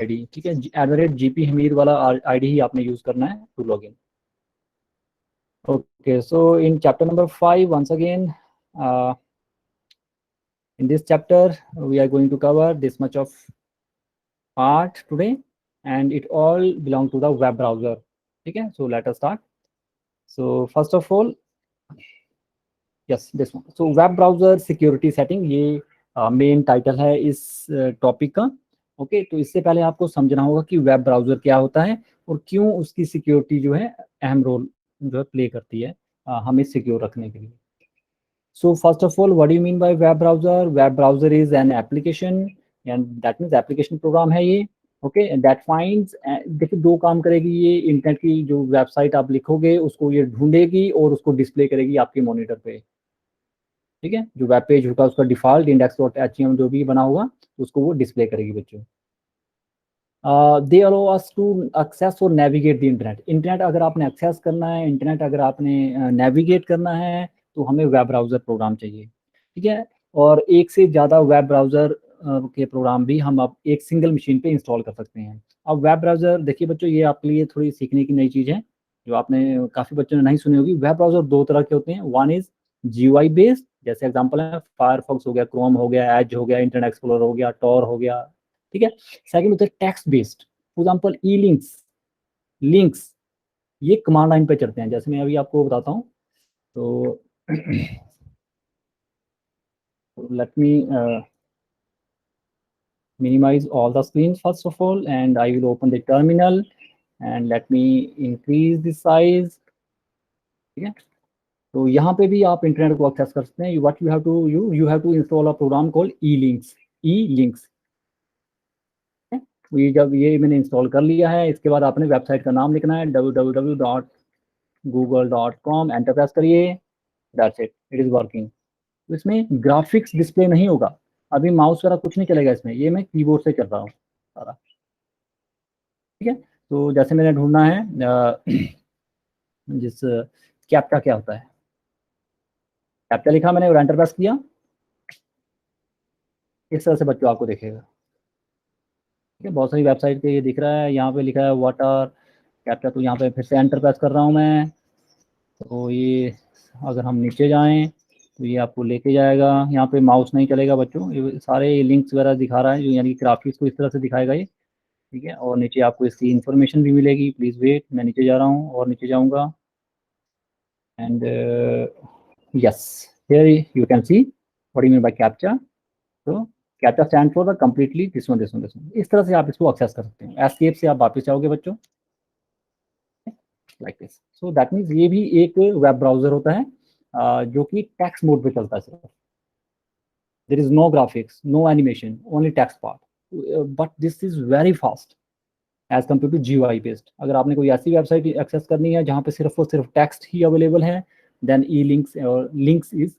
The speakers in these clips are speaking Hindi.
आईडी, ठीक है, @GP हमीद वाला आईडी ही आपने यूज करना है to log in. Okay, so in chapter number 5, once again, in this chapter, we are going to cover this much of part today, and it all belong to the web browser. Okay, so let us start. So first of all, yes, this one. So web browser security setting, ये मेन टाइटल है इस टॉपिक का। ओके, तो इससे पहले आपको समझना होगा कि वेब ब्राउजर क्या होता है और क्यों उसकी सिक्योरिटी जो है अहम रोल जो है प्ले करती है हमें सिक्योर रखने के लिए। So first of all, what do you mean by web browser? Web browser is an application, and that means application program है ये। ओके, that finds, देखिए दो काम करेगी ये, इंटरनेट की जो वेबसाइट आप लिखोगे उसको ये ढूंढेगी और उसको डिस्प्ले करेगी आपके मॉनिटर पे। ठीक है, जो वेब पेज होगा उसका डिफॉल्ट index.html जो भी बना होगा उसको वो डिस्प्ले करेगी बच्चों। दे अलो अस टू एक्सेस और नेविगेट द इंटरनेट। इंटरनेट अगर आपने एक्सेस करना है, इंटरनेट अगर आपने नेविगेट करना है तो हमें वेब ब्राउज़र प्रोग्राम चाहिए। ठीक है, और एक से ज़्यादा वेब ब्राउज़र के प्रोग्राम भी हम अब एक सिंगल मशीन पे इंस्टॉल कर सकते हैं। अब वेब ब्राउज़र देखिए बच्चों, ये आपके लिए थोड़ी सीखने की नई चीज़ है जो आपने काफ़ी बच्चों ने नहीं सुनी होगी। वेब ब्राउज़र दो तरह के होते हैं, वन इज़ GUI बेस्ड, जैसे एग्जांपल है फायरफॉक्स हो गया, क्रोम हो गया, एज हो गया, इंटरनेट एक्सप्लोरर हो गया, टॉर हो गया। ठीक है, सेकंड होता है text based, for example E links, links ये कमांड लाइन पे चलते हैं, जैसे मैं अभी आपको बताता हूँ। तो let me minimize all the screens first of all, and I will open the terminal and let me increase the size। ठीक है, तो यहाँ पे भी आप इंटरनेट को एक्सेस कर सकते हैं। What you have to you have to install a program called E links. ये जब ये मैंने इंस्टॉल कर लिया है, इसके बाद आपने वेबसाइट का नाम लिखना है www.google.com, एंटर प्रेस करिए, that's it, it is working. तो इसमें ग्राफिक्स डिस्प्ले नहीं होगा, अभी माउस वगैरह कुछ नहीं चलेगा इसमें, ये मैं कीबोर्ड से कर रहा हूँ सारा। ठीक है, तो जैसे मैंने ढूंढना है जिस कैप्चा क्या होता है, कैप्चा लिखा मैंने और एंटर प्रेस किया, इस तरह से बच्चों आपको दिखेगा। ठीक है, बहुत सारी वेबसाइट पे ये दिख रहा है, यहाँ पे लिखा है वाटर कैप्चा, तो यहाँ पे फिर से एंटर प्रेस कर रहा हूँ मैं। तो ये अगर हम नीचे जाएं तो ये आपको लेके जाएगा, यहाँ पे माउस नहीं चलेगा बच्चों, ये सारे लिंक्स वगैरह दिखा रहा है जो यानी कि ग्राफिक्स को इस तरह से दिखाएगा ये। ठीक है, और नीचे आपको इसकी इन्फॉर्मेशन भी मिलेगी। प्लीज़ वेट, मैं नीचे जा रहा हूँ और नीचे जाऊँगा, and yes, here you can see what you mean by captcha. तो captcha stand for the completely this one. इस तरह से आप इसको एक्सेस कर सकते हैं। एस्केप से आप वापस जाओगे बच्चों, like this. So that means ये भी एक वेब ब्राउजर होता है जो कि टेक्स्ट मोड पे चलता है सिर्फ। There is no graphics, no animation, only text part, but this is very fast as compare to GUI based. अगर आपने कोई ऐसी वेबसाइट एक्सेस करनी है जहाँ पे सिर्फ और सिर्फ टेक्स्ट ही अवेलेबल है, देन ई लिंक्स और links is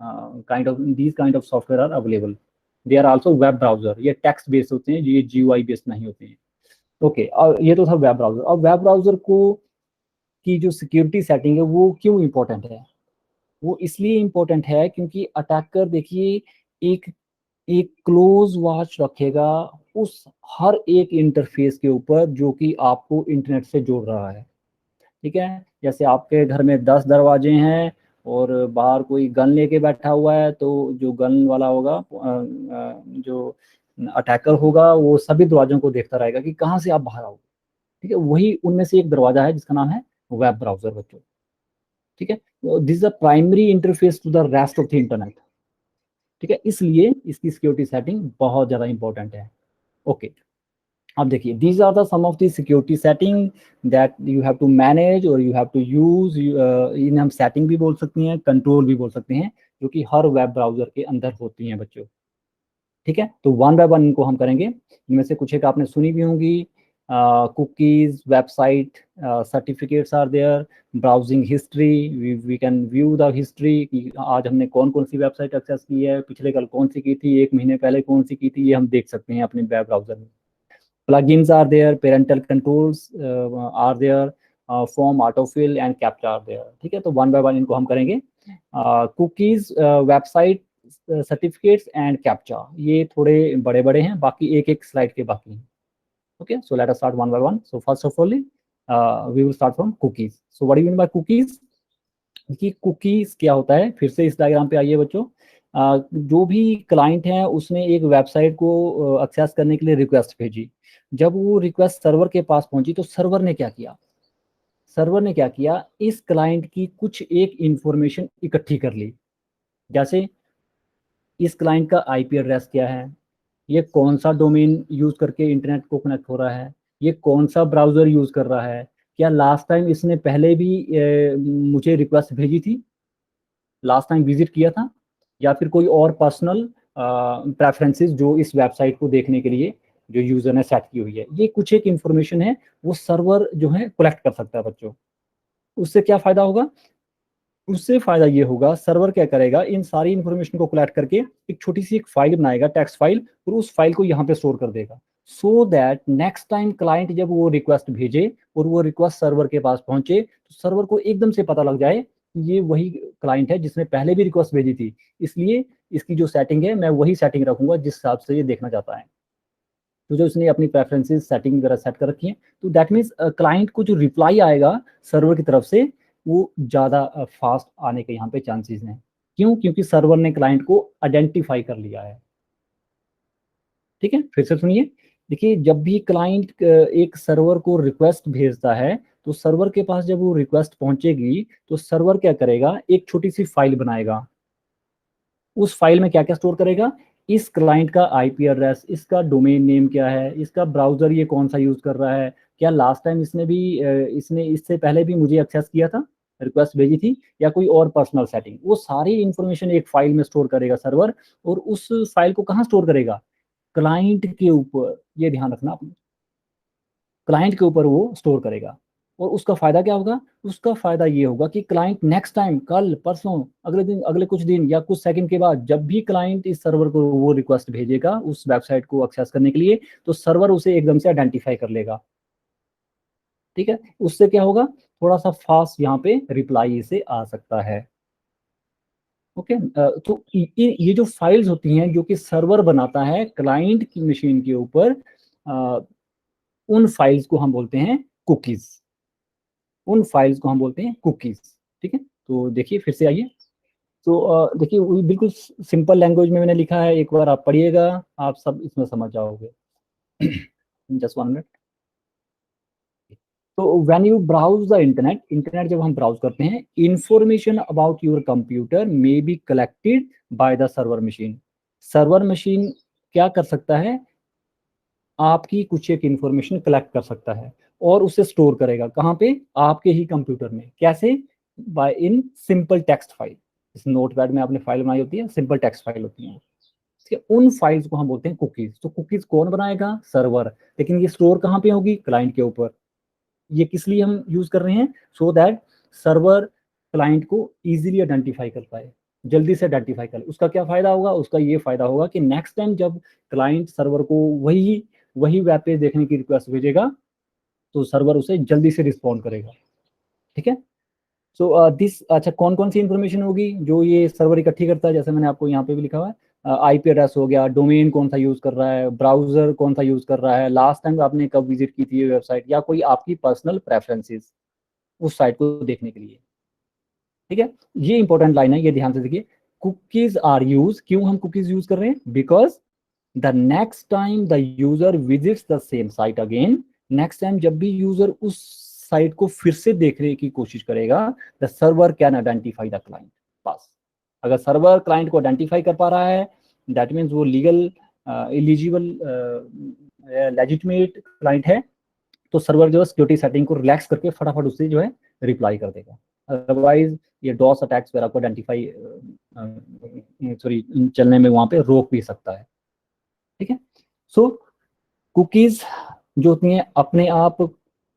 kind of software are available. They are also web browser, ये टेक्स्ट बेस्ड होते हैं, ये GUI बेस्ड नहीं होते हैं। ओके, और ये तो था वेब ब्राउजर। अब वेब ब्राउजर को की जो सिक्योरिटी सेटिंग है वो क्यों इंपॉर्टेंट है? वो इसलिए इम्पोर्टेंट है क्योंकि अटैकर देखिए एक एक क्लोज वॉच रखेगा उस हर एक इंटरफेस के ऊपर जो कि आपको इंटरनेट से जोड़ रहा है। ठीक है, जैसे आपके घर में 10 दरवाजे हैं और बाहर कोई गन लेके बैठा हुआ है, तो जो गन वाला होगा जो अटैकर होगा वो सभी दरवाजों को देखता रहेगा कि कहाँ से आप बाहर आओगे। ठीक है, वही उनमें से एक दरवाजा है जिसका नाम है वेब ब्राउजर बच्चों। ठीक है, this is the primary interface to the rest of the internet. ठीक है, इसलिए इसकी सिक्योरिटी सेटिंग बहुत ज़्यादा इंपॉर्टेंट है। ओके, अब देखिए these are the some of the security setting that you have to manage और यू हैव टू यूज। इन्हें हम सेटिंग भी बोल सकते हैं, कंट्रोल भी बोल सकते हैं, जो कि हर वेब ब्राउजर के अंदर होती हैं बच्चों। ठीक है, तो वन बाय वन इनको हम करेंगे। इनमें से कुछ एक आपने सुनी भी होंगी, cookies, website certificates are there, browsing history, we can view the history कि आज हमने कौन कौन सी वेबसाइट एक्सेस की है, पिछले कल कौन सी की थी, एक महीने पहले कौन सी की थी, ये हम देख सकते हैं अपने वेब ब्राउजर में। plugins are there, parental controls are there, form autofill and captcha are there। ठीक है, तो वन बाय वन इनको हम करेंगे। Cookies, website certificates and captcha, ये थोड़े बड़े बड़े हैं, बाकी एक एक स्लाइड के बाकी हैं। Okay, so let us start one by one. So first of all, we will start from cookies. So what do you mean by cookies? कि कुकीज क्या होता है, फिर से इस डायग्राम पे आइए बच्चों। जो भी क्लाइंट है उसने एक वेबसाइट को एक्सेस करने के लिए रिक्वेस्ट भेजी। जब वो रिक्वेस्ट सर्वर के पास पहुंची तो सर्वर ने क्या किया, इस क्लाइंट की कुछ एक इंफॉर्मेशन इकट्ठी कर ली। जैसे इस क्लाइंट का आईपी एड्रेस क्या है, ये कौन सा डोमेन यूज करके इंटरनेट को कनेक्ट हो रहा है, ये कौन सा ब्राउजर यूज कर रहा है, क्या लास्ट टाइम इसने पहले भी मुझे रिक्वेस्ट भेजी थी, लास्ट टाइम विजिट किया था, या फिर कोई और पर्सनल प्रेफरेंसेस जो इस वेबसाइट को देखने के लिए जो यूजर ने सेट की हुई है। ये कुछ एक इंफॉर्मेशन है वो सर्वर जो है कलेक्ट कर सकता है बच्चों। उससे क्या फायदा होगा, उससे फायदा ये होगा, सर्वर क्या करेगा, इन सारी इंफॉर्मेशन को कलेक्ट करके एक छोटी सी एक फाइल बनाएगा, टेक्स्ट फाइल, और उस फाइल को यहाँ पे स्टोर कर देगा, so that next time client जब वो रिक्वेस्ट भेजे और वो रिक्वेस्ट सर्वर के पास पहुंचे तो सर्वर को एकदम से पता लग जाए ये वही क्लाइंट है जिसने पहले भी रिक्वेस्ट भेजी थी, इसलिए इसकी जो सेटिंग है मैं वही सेटिंग रखूंगा जिस हिसाब से ये देखना चाहता है। तो जो उसने अपनी प्रेफरेंसेस सेटिंग वगैरह सेट कर रखी है, तो दैट मीन्स क्लाइंट को जो रिप्लाई आएगा सर्वर की तरफ से वो ज़्यादा फास्ट आने के यहाँ पे चांसेस हैं। क्यों? क्योंकि सर्वर ने क्लाइंट को आइडेंटिफाई कर लिया है। ठीक है, फिर से सुनिए। देखिए, जब भी क्लाइंट एक सर्वर को रिक्वेस्ट भेजता है तो सर्वर के पास जब वो रिक्वेस्ट पहुंचेगी तो सर्वर क्या करेगा, एक छोटी सी फाइल बनाएगा। उस फाइल में क्या क्या स्टोर करेगा, इस क्लाइंट का आईपी एड्रेस, इसका डोमेन नेम क्या है, इसका ब्राउजर ये कौन सा यूज कर रहा है, क्या लास्ट टाइम इसने इससे पहले भी मुझे एक्सेस किया था, रिक्वेस्ट भेजी थी, या कोई और पर्सनल सेटिंग, वो सारी इंफॉर्मेशन एक फाइल में स्टोर करेगा सर्वर। और उस फाइल को कहाँ स्टोर करेगा, क्लाइंट के ऊपर, ये ध्यान रखना आपने, क्लाइंट के ऊपर वो स्टोर करेगा। और उसका फायदा क्या होगा, उसका फायदा ये होगा कि क्लाइंट नेक्स्ट टाइम, कल परसों, अगले दिन, अगले कुछ दिन या कुछ सेकंड के बाद जब भी क्लाइंट इस सर्वर को वो रिक्वेस्ट भेजेगा उस वेबसाइट को एक्सेस करने के लिए, तो सर्वर उसे एकदम से आइडेंटिफाई कर लेगा। ठीक है, उससे क्या होगा, थोड़ा सा फास्ट यहाँ पे रिप्लाई इसे आ सकता है। ओके, तो ये जो फाइल्स होती हैं जो कि सर्वर बनाता है क्लाइंट की मशीन के ऊपर, उन फाइल्स को हम बोलते हैं कुकीज। ठीक है, तो देखिए फिर से आइए। तो देखिए, वो बिल्कुल सिंपल लैंग्वेज में मैंने लिखा है, एक बार आप पढ़िएगा, आप सब इसमें समझ जाओगे। Just 1 minute. तो when you browse the internet, जब हम ब्राउज करते हैं, information about your computer may be collected by the server machine. Server machine क्या कर सकता है, आपकी कुछ एक इंफॉर्मेशन कलेक्ट कर सकता है और उसे स्टोर करेगा कहाँ पे, आपके ही कंप्यूटर में। कैसे, by in simple text file. इस नोटपैड में आपने फाइल बनाई होती है, सिंपल टेक्स्ट फाइल होती है, ठीक है, उन फाइल्स को हम बोलते हैं कुकीज। तो कुकीज कौन बनाएगा, सर्वर, लेकिन ये स्टोर कहाँ पे होगी, क्लाइंट के ऊपर। ये किस लिए हम यूज कर रहे हैं, सो दैट सर्वर क्लाइंट को इजीली आइडेंटिफाई कर पाए, जल्दी से आइडेंटिफाई कर। उसका क्या फायदा होगा, उसका ये फायदा होगा कि नेक्स्ट टाइम जब क्लाइंट सर्वर को वही वही वेब पेज देखने की रिक्वेस्ट भेजेगा तो सर्वर उसे जल्दी से रिस्पॉन्ड करेगा। ठीक है, सो दिस, अच्छा, कौन कौन सी इंफॉर्मेशन होगी जो ये सर्वर इकट्ठी करता है, जैसे मैंने आपको यहाँ पे भी लिखा हुआ है, आईपी एड्रेस हो गया, डोमेन कौन सा यूज कर रहा है, ब्राउजर कौन सा यूज कर रहा है, लास्ट टाइम आपने कब विजिट की थी वेबसाइट, या कोई आपकी पर्सनल प्रेफरेंसेस उस साइट को देखने के लिए। ठीक है, ये इंपॉर्टेंट लाइन है, ये ध्यान से देखिए। कुकीज आर यूज, क्यों हम कुकीज यूज कर रहे हैं, because the next time the user visits the same site again, next time जब भी यूजर उस साइट को फिर से देखने की कोशिश करेगा, the server can identify the client. बस, अगर सर्वर क्लाइंट को आइडेंटिफाई कर पा रहा है, दैट मीन्स वो लीगल, एलिजिबल, लेजिटिमेट क्लाइंट है, तो सर्वर जो है सिक्योरिटी सेटिंग को रिलैक्स करके फटाफट उससे जो है रिप्लाई कर देगा। अदरवाइज ये डॉस अटैक्स वगैरह को आइडेंटिफाई, सॉरी, चलने में वहां पे रोक भी सकता है। ठीक है, सो कुकीज जो होती हैं अपने आप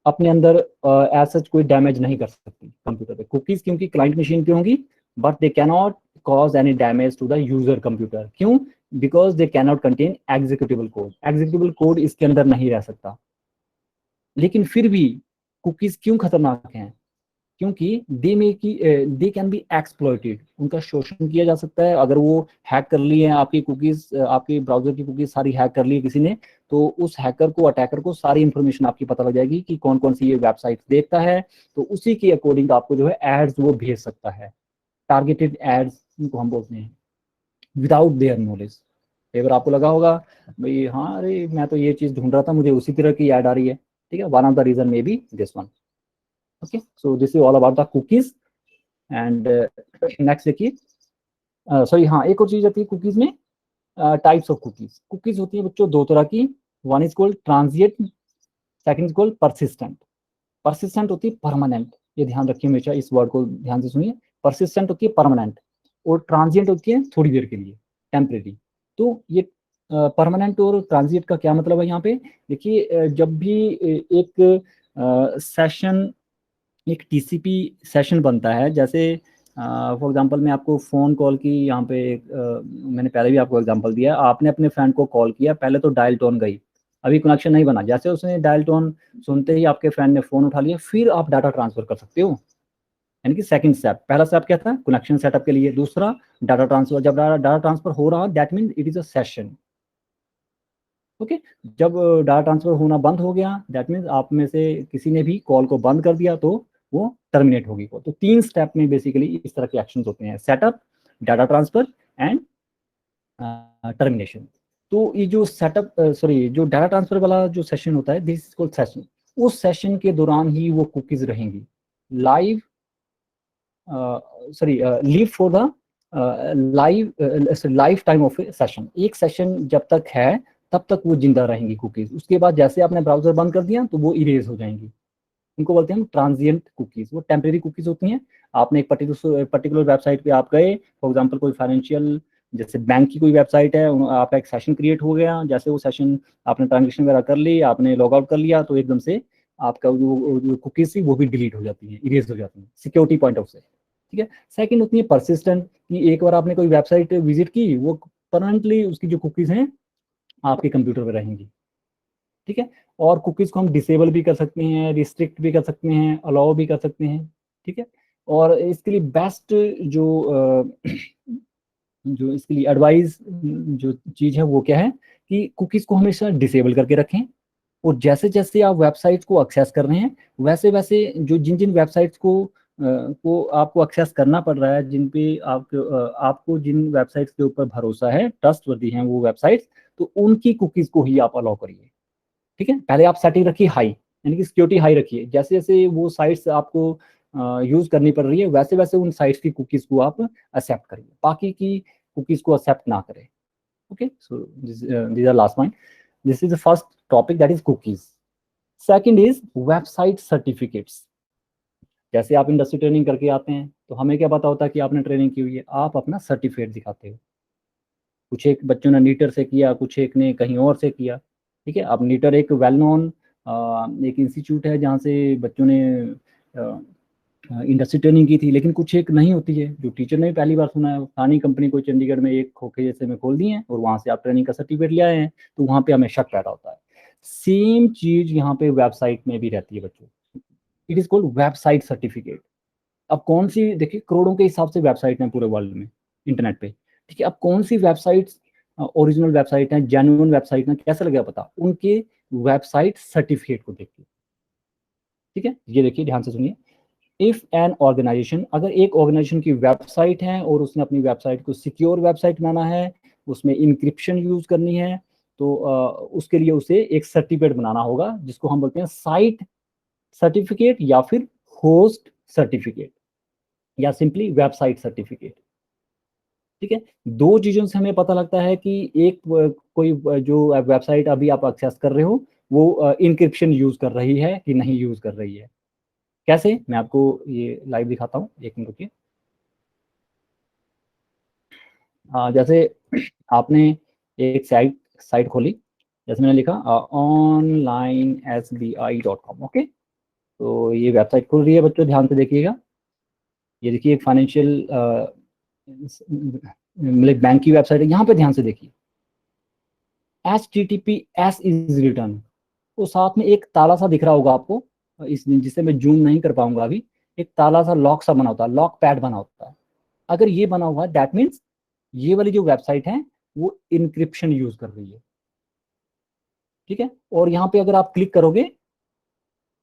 अपने अंदर एज सच कोई डैमेज नहीं कर सकती कंप्यूटर पे। कुकीज क्योंकि क्लाइंट मशीन पे होंगी, but they can not cause any damage to the user computer. क्यों, because they can not contain executable code, executable code इसके अंदर नहीं रह सकता। लेकिन फिर भी कुकीज क्यों खतरनाक हैं, क्योंकि दे कैन बी एक्सप्लॉइटेड, उनका शोषण किया जा सकता है। अगर वो हैक कर लिए हैं आपकी कुकीज, आपके ब्राउजर की कुकीज सारी हैक कर ली है किसी ने, तो उस हैकर को, अटैकर को सारी इंफॉर्मेशन आपकी पता लग जाएगी कि कौन कौन सी ये वेबसाइट देखता है, तो उसी के अकॉर्डिंग आपको जो है एड्स वो भेज सकता है, टारगेटेड एड्स इनको हम बोलते हैं, विदाउट देयर नॉलेज। अगर आपको लगा होगा भाई हाँ अरे मैं तो ये चीज ढूंढ रहा था, मुझे उसी तरह की ऐड आ रही है, ठीक है, one of the reason may be this one. Okay, so this is all about the cookies. And next देखिए, सॉरी हाँ, एक और चीज आती है कुकीज में, टाइप्स ऑफ कुकीज। कुकीज होती है बच्चों दो तरह की, one is called transient, second is called persistent. Persistent होती है परमानेंट, ये ध्यान रखिए हमेशा, इस वर्ड को ध्यान से सुनिए। परसिस्टेंट होती है परमानेंट, और ट्रांजिएंट होती है थोड़ी देर के लिए, टेम्परेरी। तो ये परमानेंट और ट्रांजिएंट का क्या मतलब है यहाँ पे, देखिए जब भी एक सेशन, एक टीसीपी सेशन बनता है, जैसे फॉर एग्जांपल मैं आपको फ़ोन कॉल की यहाँ पे मैंने पहले भी आपको एग्जांपल दिया, आपने अपने फ्रेंड को कॉल किया, पहले तो डायल टोन गई, अभी कनेक्शन नहीं बना, जैसे उसने डायल टोन सुनते ही आपके फ्रेंड ने फ़ोन उठा लिया, फिर आप डाटा ट्रांसफ़र कर सकते हो। यानी कि सेकंड स्टेप, पहला स्टेप क्या था, कनेक्शन सेटअप के लिए, दूसरा डाटा ट्रांसफ़र। जब डाटा ट्रांसफ़र हो रहा that mean it is a session. Okay, जब डाटा ट्रांसफर होना बंद हो गया दैट मीन्स आप में से किसी ने भी कॉल को बंद कर दिया, तो वो टर्मिनेट होगी कॉल। तो तीन स्टेप में बेसिकली इस तरह के एक्शंस होते हैं, setup, data transfer and termination. तो ये जो सेटअप, सॉरी, जो डाटा ट्रांसफर वाला जो सेशन होता है, दिस इज कॉल्ड सेशन। उस सेशन के दौरान ही वो कुकीज रहेंगी live, sorry leave for the live, life time of A session. एक सेशन जब तक है तब तक वो जिंदा रहेंगी कुकीज, उसके बाद जैसे आपने ब्राउजर बंद कर दिया तो वो इरेज हो जाएंगी। इनको बोलते हैं हम ट्रांजिएंट कुकीज, वो टेम्परेरी कुकीज होती हैं। आपने एक पर्टिकुलर वेबसाइट पे आप गए, फॉर एग्जांपल कोई फाइनेंशियल, जैसे बैंक की कोई वेबसाइट है, आपका एक सेशन क्रिएट हो गया, जैसे वो सेशन आपने ट्रांजेक्शन वगैरह कर ली, आपने लॉग आउट कर लिया, तो एकदम से आपका जो कुकीज थी वो भी डिलीट हो जाती है, इरेज हो जाती है, सिक्योरिटी पॉइंट ऑफ से। ठीक है, सेकंड होती है परसिस्टेंट, कि एक बार आपने कोई वेबसाइट विजिट की, वो परमानेंटली उसकी जो कुकीज हैं आपके कंप्यूटर पे रहेंगी। ठीक है, और कुकीज को हम डिसेबल भी कर सकते हैं, रिस्ट्रिक्ट भी कर सकते हैं, अलाउ भी कर सकते हैं। ठीक है, और इसके लिए बेस्ट जो जो इसके लिए एडवाइस जो चीज है वो क्या है, कि कुकीज को हमेशा डिसेबल करके रखें, और जैसे जैसे आप वेबसाइट को एक्सेस कर रहे हैं, वैसे वैसे जो जिन जिन वेबसाइट्स को आपको एक्सेस करना पड़ रहा है, जिन पे आपको जिन वेबसाइट्स के ऊपर भरोसा है, ट्रस्टवर्दी हैं वो वेबसाइट्स, तो उनकी कुकीज को ही आप अलाउ करिए। ठीक है, पहले आप सेटिंग रखिए हाई, यानी कि सिक्योरिटी हाई रखिए, जैसे जैसे वो साइट्स आपको यूज करनी पड़ रही है, वैसे वैसे उन साइट्स की कुकीज को आप एक्सेप्ट करिए, बाकी की कुकीज को एक्सेप्ट ना करें। Okay, so this are last point. This is the first topic, that is cookies. Second is website certificates. जैसे आप इंडस्ट्री ट्रेनिंग करके आते हैं, तो हमें क्या पता होता है कि आपने ट्रेनिंग की हुई है, आप अपना सर्टिफिकेट दिखाते हो। कुछ एक बच्चों ने नीटर से किया, कुछ एक ने कहीं और से किया। ठीक है, अब नीटर एक वेल नोन एक इंस्टीट्यूट है जहाँ से बच्चों ने इंडस्ट्री ट्रेनिंग की थी, लेकिन कुछ एक नहीं होती है, जो टीचर ने भी पहली बार सुना है, फलानी कंपनी को चंडीगढ़ में एक खोखे जैसे में खोल दी है और वहाँ से आप ट्रेनिंग का सर्टिफिकेट ले आए हैं, तो वहाँ पे हमें शक पैदा होता है। सेम चीज यहाँ पे वेबसाइट में भी रहती है बच्चों, it is called website certificate. अब कौन सी, देखिए करोड़ों के हिसाब से वेबसाइट हैं पूरे वर्ल्ड में इंटरनेट पे। ठीक है, अब कौन सी वेबसाइट ओरिजिनल वेबसाइट है, जेन्युइन वेबसाइट है, कैसे लगेगा पता, उनके वेबसाइट सर्टिफिकेट को देखिए। ठीक है, ये देखिए ध्यान से सुनिए। इफ एन ऑर्गेनाइजेशन, अगर एक ऑर्गेनाइजेशन की वेबसाइट है और उसने अपनी वेबसाइट को सिक्योर वेबसाइट बनाना है, उसमें इंक्रिप्शन यूज करनी है, तो उसके लिए उसे एक सर्टिफिकेट बनाना होगा, जिसको हम बोलते हैं साइट सर्टिफिकेट, या फिर होस्ट सर्टिफिकेट, या सिंपली वेबसाइट सर्टिफिकेट। ठीक है, दो चीजों से हमें पता लगता है कि एक कोई जो वेबसाइट अभी आप एक्सेस कर रहे हो, वो इंक्रिप्शन यूज कर रही है कि नहीं यूज कर रही है। कैसे, मैं आपको ये लाइव दिखाता हूँ, एक मिनट रुकिए। जैसे आपने एक साइट साइट खोली, जैसे मैंने लिखा onlinesbi.com। ओके, तो ये वेबसाइट खुल रही है बच्चों, ध्यान से देखिएगा। ये देखिए एक फाइनेंशियल मतलब बैंक की वेबसाइट है, यहाँ पे ध्यान से देखिए, HTTPS इज रिटर्न, तो साथ में एक ताला सा दिख रहा होगा आपको, इस जिसे मैं जूम नहीं कर पाऊंगा अभी, एक ताला सा लॉक सा बना होता है, लॉक पैड बना होता है। अगर ये बना हुआ है दैट मीन्स ये वाली जो वेबसाइट है वो इनक्रिप्शन यूज कर रही है, ठीक है। और यहाँ पे अगर आप क्लिक करोगे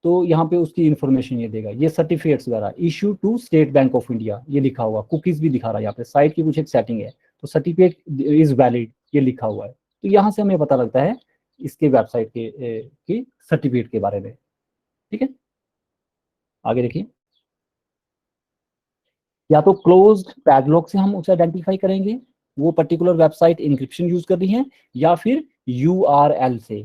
तो यहाँ पे उसकी इंफॉर्मेशन ये देगा, ये सर्टिफिकेट्स वगैरह issue to State Bank of India ये लिखा हुआ, कुकीज भी दिखा रहा है यहाँ पे, साइट की कुछ एक सेटिंग है, तो सर्टिफिकेट इज वैलिड ये लिखा हुआ है। तो यहाँ से हमें पता लगता है इसके वेबसाइट के सर्टिफिकेट के बारे में, ठीक है। आगे देखिए, या तो क्लोज्ड पैडलॉक से हम उसे आइडेंटिफाई करेंगे वो पर्टिकुलर वेबसाइट इंक्रिप्शन यूज कर रही है, या फिर यूआरएल से।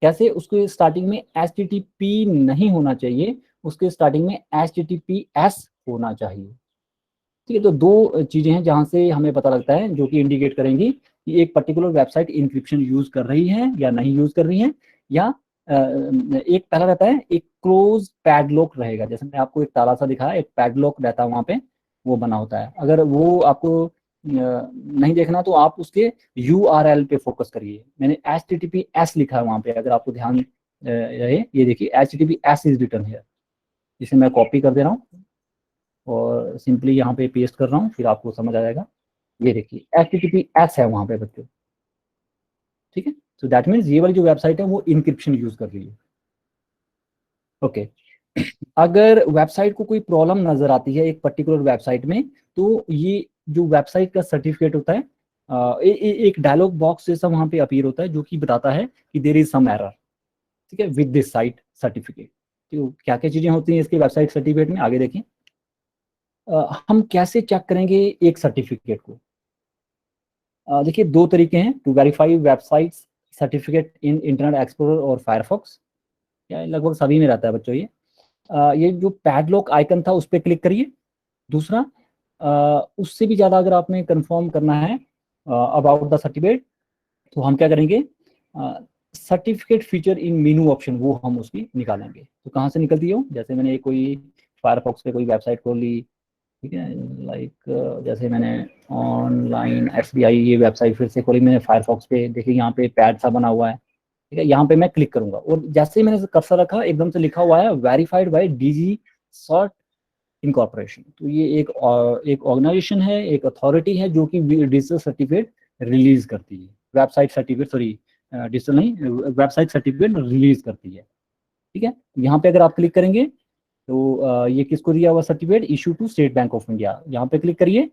कैसे? उसके स्टार्टिंग में HTTP नहीं होना चाहिए, उसके स्टार्टिंग में HTTPS होना चाहिए, ठीक है। तो दो चीजें हैं जहां से हमें पता लगता है, जो कि इंडिकेट करेंगी कि एक पर्टिकुलर वेबसाइट इंक्रिप्शन यूज कर रही है या नहीं यूज कर रही है। या एक पहला रहता है एक क्लोज पैडलॉक रहेगा, जैसे मैं आपको एक ताला सा दिखाया, एक पैडलॉक रहता है वहां पे, वो बना होता है। अगर वो आपको नहीं देखना तो आप उसके URL पे फोकस करिए, मैंने HTTPS लिखा है वहां पे, अगर आपको ध्यान रहे, ये देखिए HTTPS इज रिटन हियर, जिसे मैं कॉपी कर दे रहा हूँ और सिंपली यहाँ पे पेस्ट कर रहा हूँ, फिर आपको समझ आ जाएगा। ये देखिए HTTPS है वहां पे बच्चों, ठीक है। सो दैट मीन्स ये वाली जो वेबसाइट है वो इंक्रिप्शन यूज कर रही है, ओके। अगर वेबसाइट को कोई प्रॉब्लम नजर आती है एक पर्टिकुलर वेबसाइट में, तो ये जो वेबसाइट का सर्टिफिकेट होता है, एक डायलॉग बॉक्स जैसा वहां पे अपीयर होता है जो कि बताता है कि देयर इज सम एरर, ठीक है, विद दिस साइट सर्टिफिकेट। तो क्या क्या चीजें होती हैं इसके वेबसाइट सर्टिफिकेट में, आगे देखिए। हम कैसे चेक करेंगे एक सर्टिफिकेट को? देखिए दो तरीके हैं to verify website certificate in Internet Explorer और फायरफॉक्स, या लगभग सभी में रहता है बच्चों ये। ये जो पैडलॉक आइकन था उस पर क्लिक करिए। दूसरा, उससे भी ज़्यादा अगर आपने कंफर्म करना है अबाउट द सर्टिफिकेट, तो हम क्या करेंगे, certificate feature in menu option, वो हम उसकी निकालेंगे। तो कहाँ से निकलती है वो? जैसे मैंने कोई फायरफॉक्स पे कोई वेबसाइट खोल ली, ठीक है, लाइक जैसे मैंने ऑनलाइन SBI ये वेबसाइट फिर से खोली मैंने फायरफॉक्स पे, देखिए यहाँ पे पैड सा बना हुआ है, ठीक है। यहाँ पे मैं क्लिक करूंगा और जैसे ही मैंने कर्सर रखा एकदम से लिखा हुआ है verified bye DG sort incorporation. तो ये एक ऑर्गेनाइजेशन है, एक अथॉरिटी है जो कि डिजिटल सर्टिफिकेट रिलीज करती है, वेबसाइट सर्टिफिकेट, सॉरी डिजिटल नहीं, वेबसाइट सर्टिफिकेट रिलीज करती है, ठीक है। यहाँ पे अगर आप क्लिक करेंगे तो ये किसको दिया हुआ certificate? Issue to State Bank of India, यहाँ पे क्लिक करिए।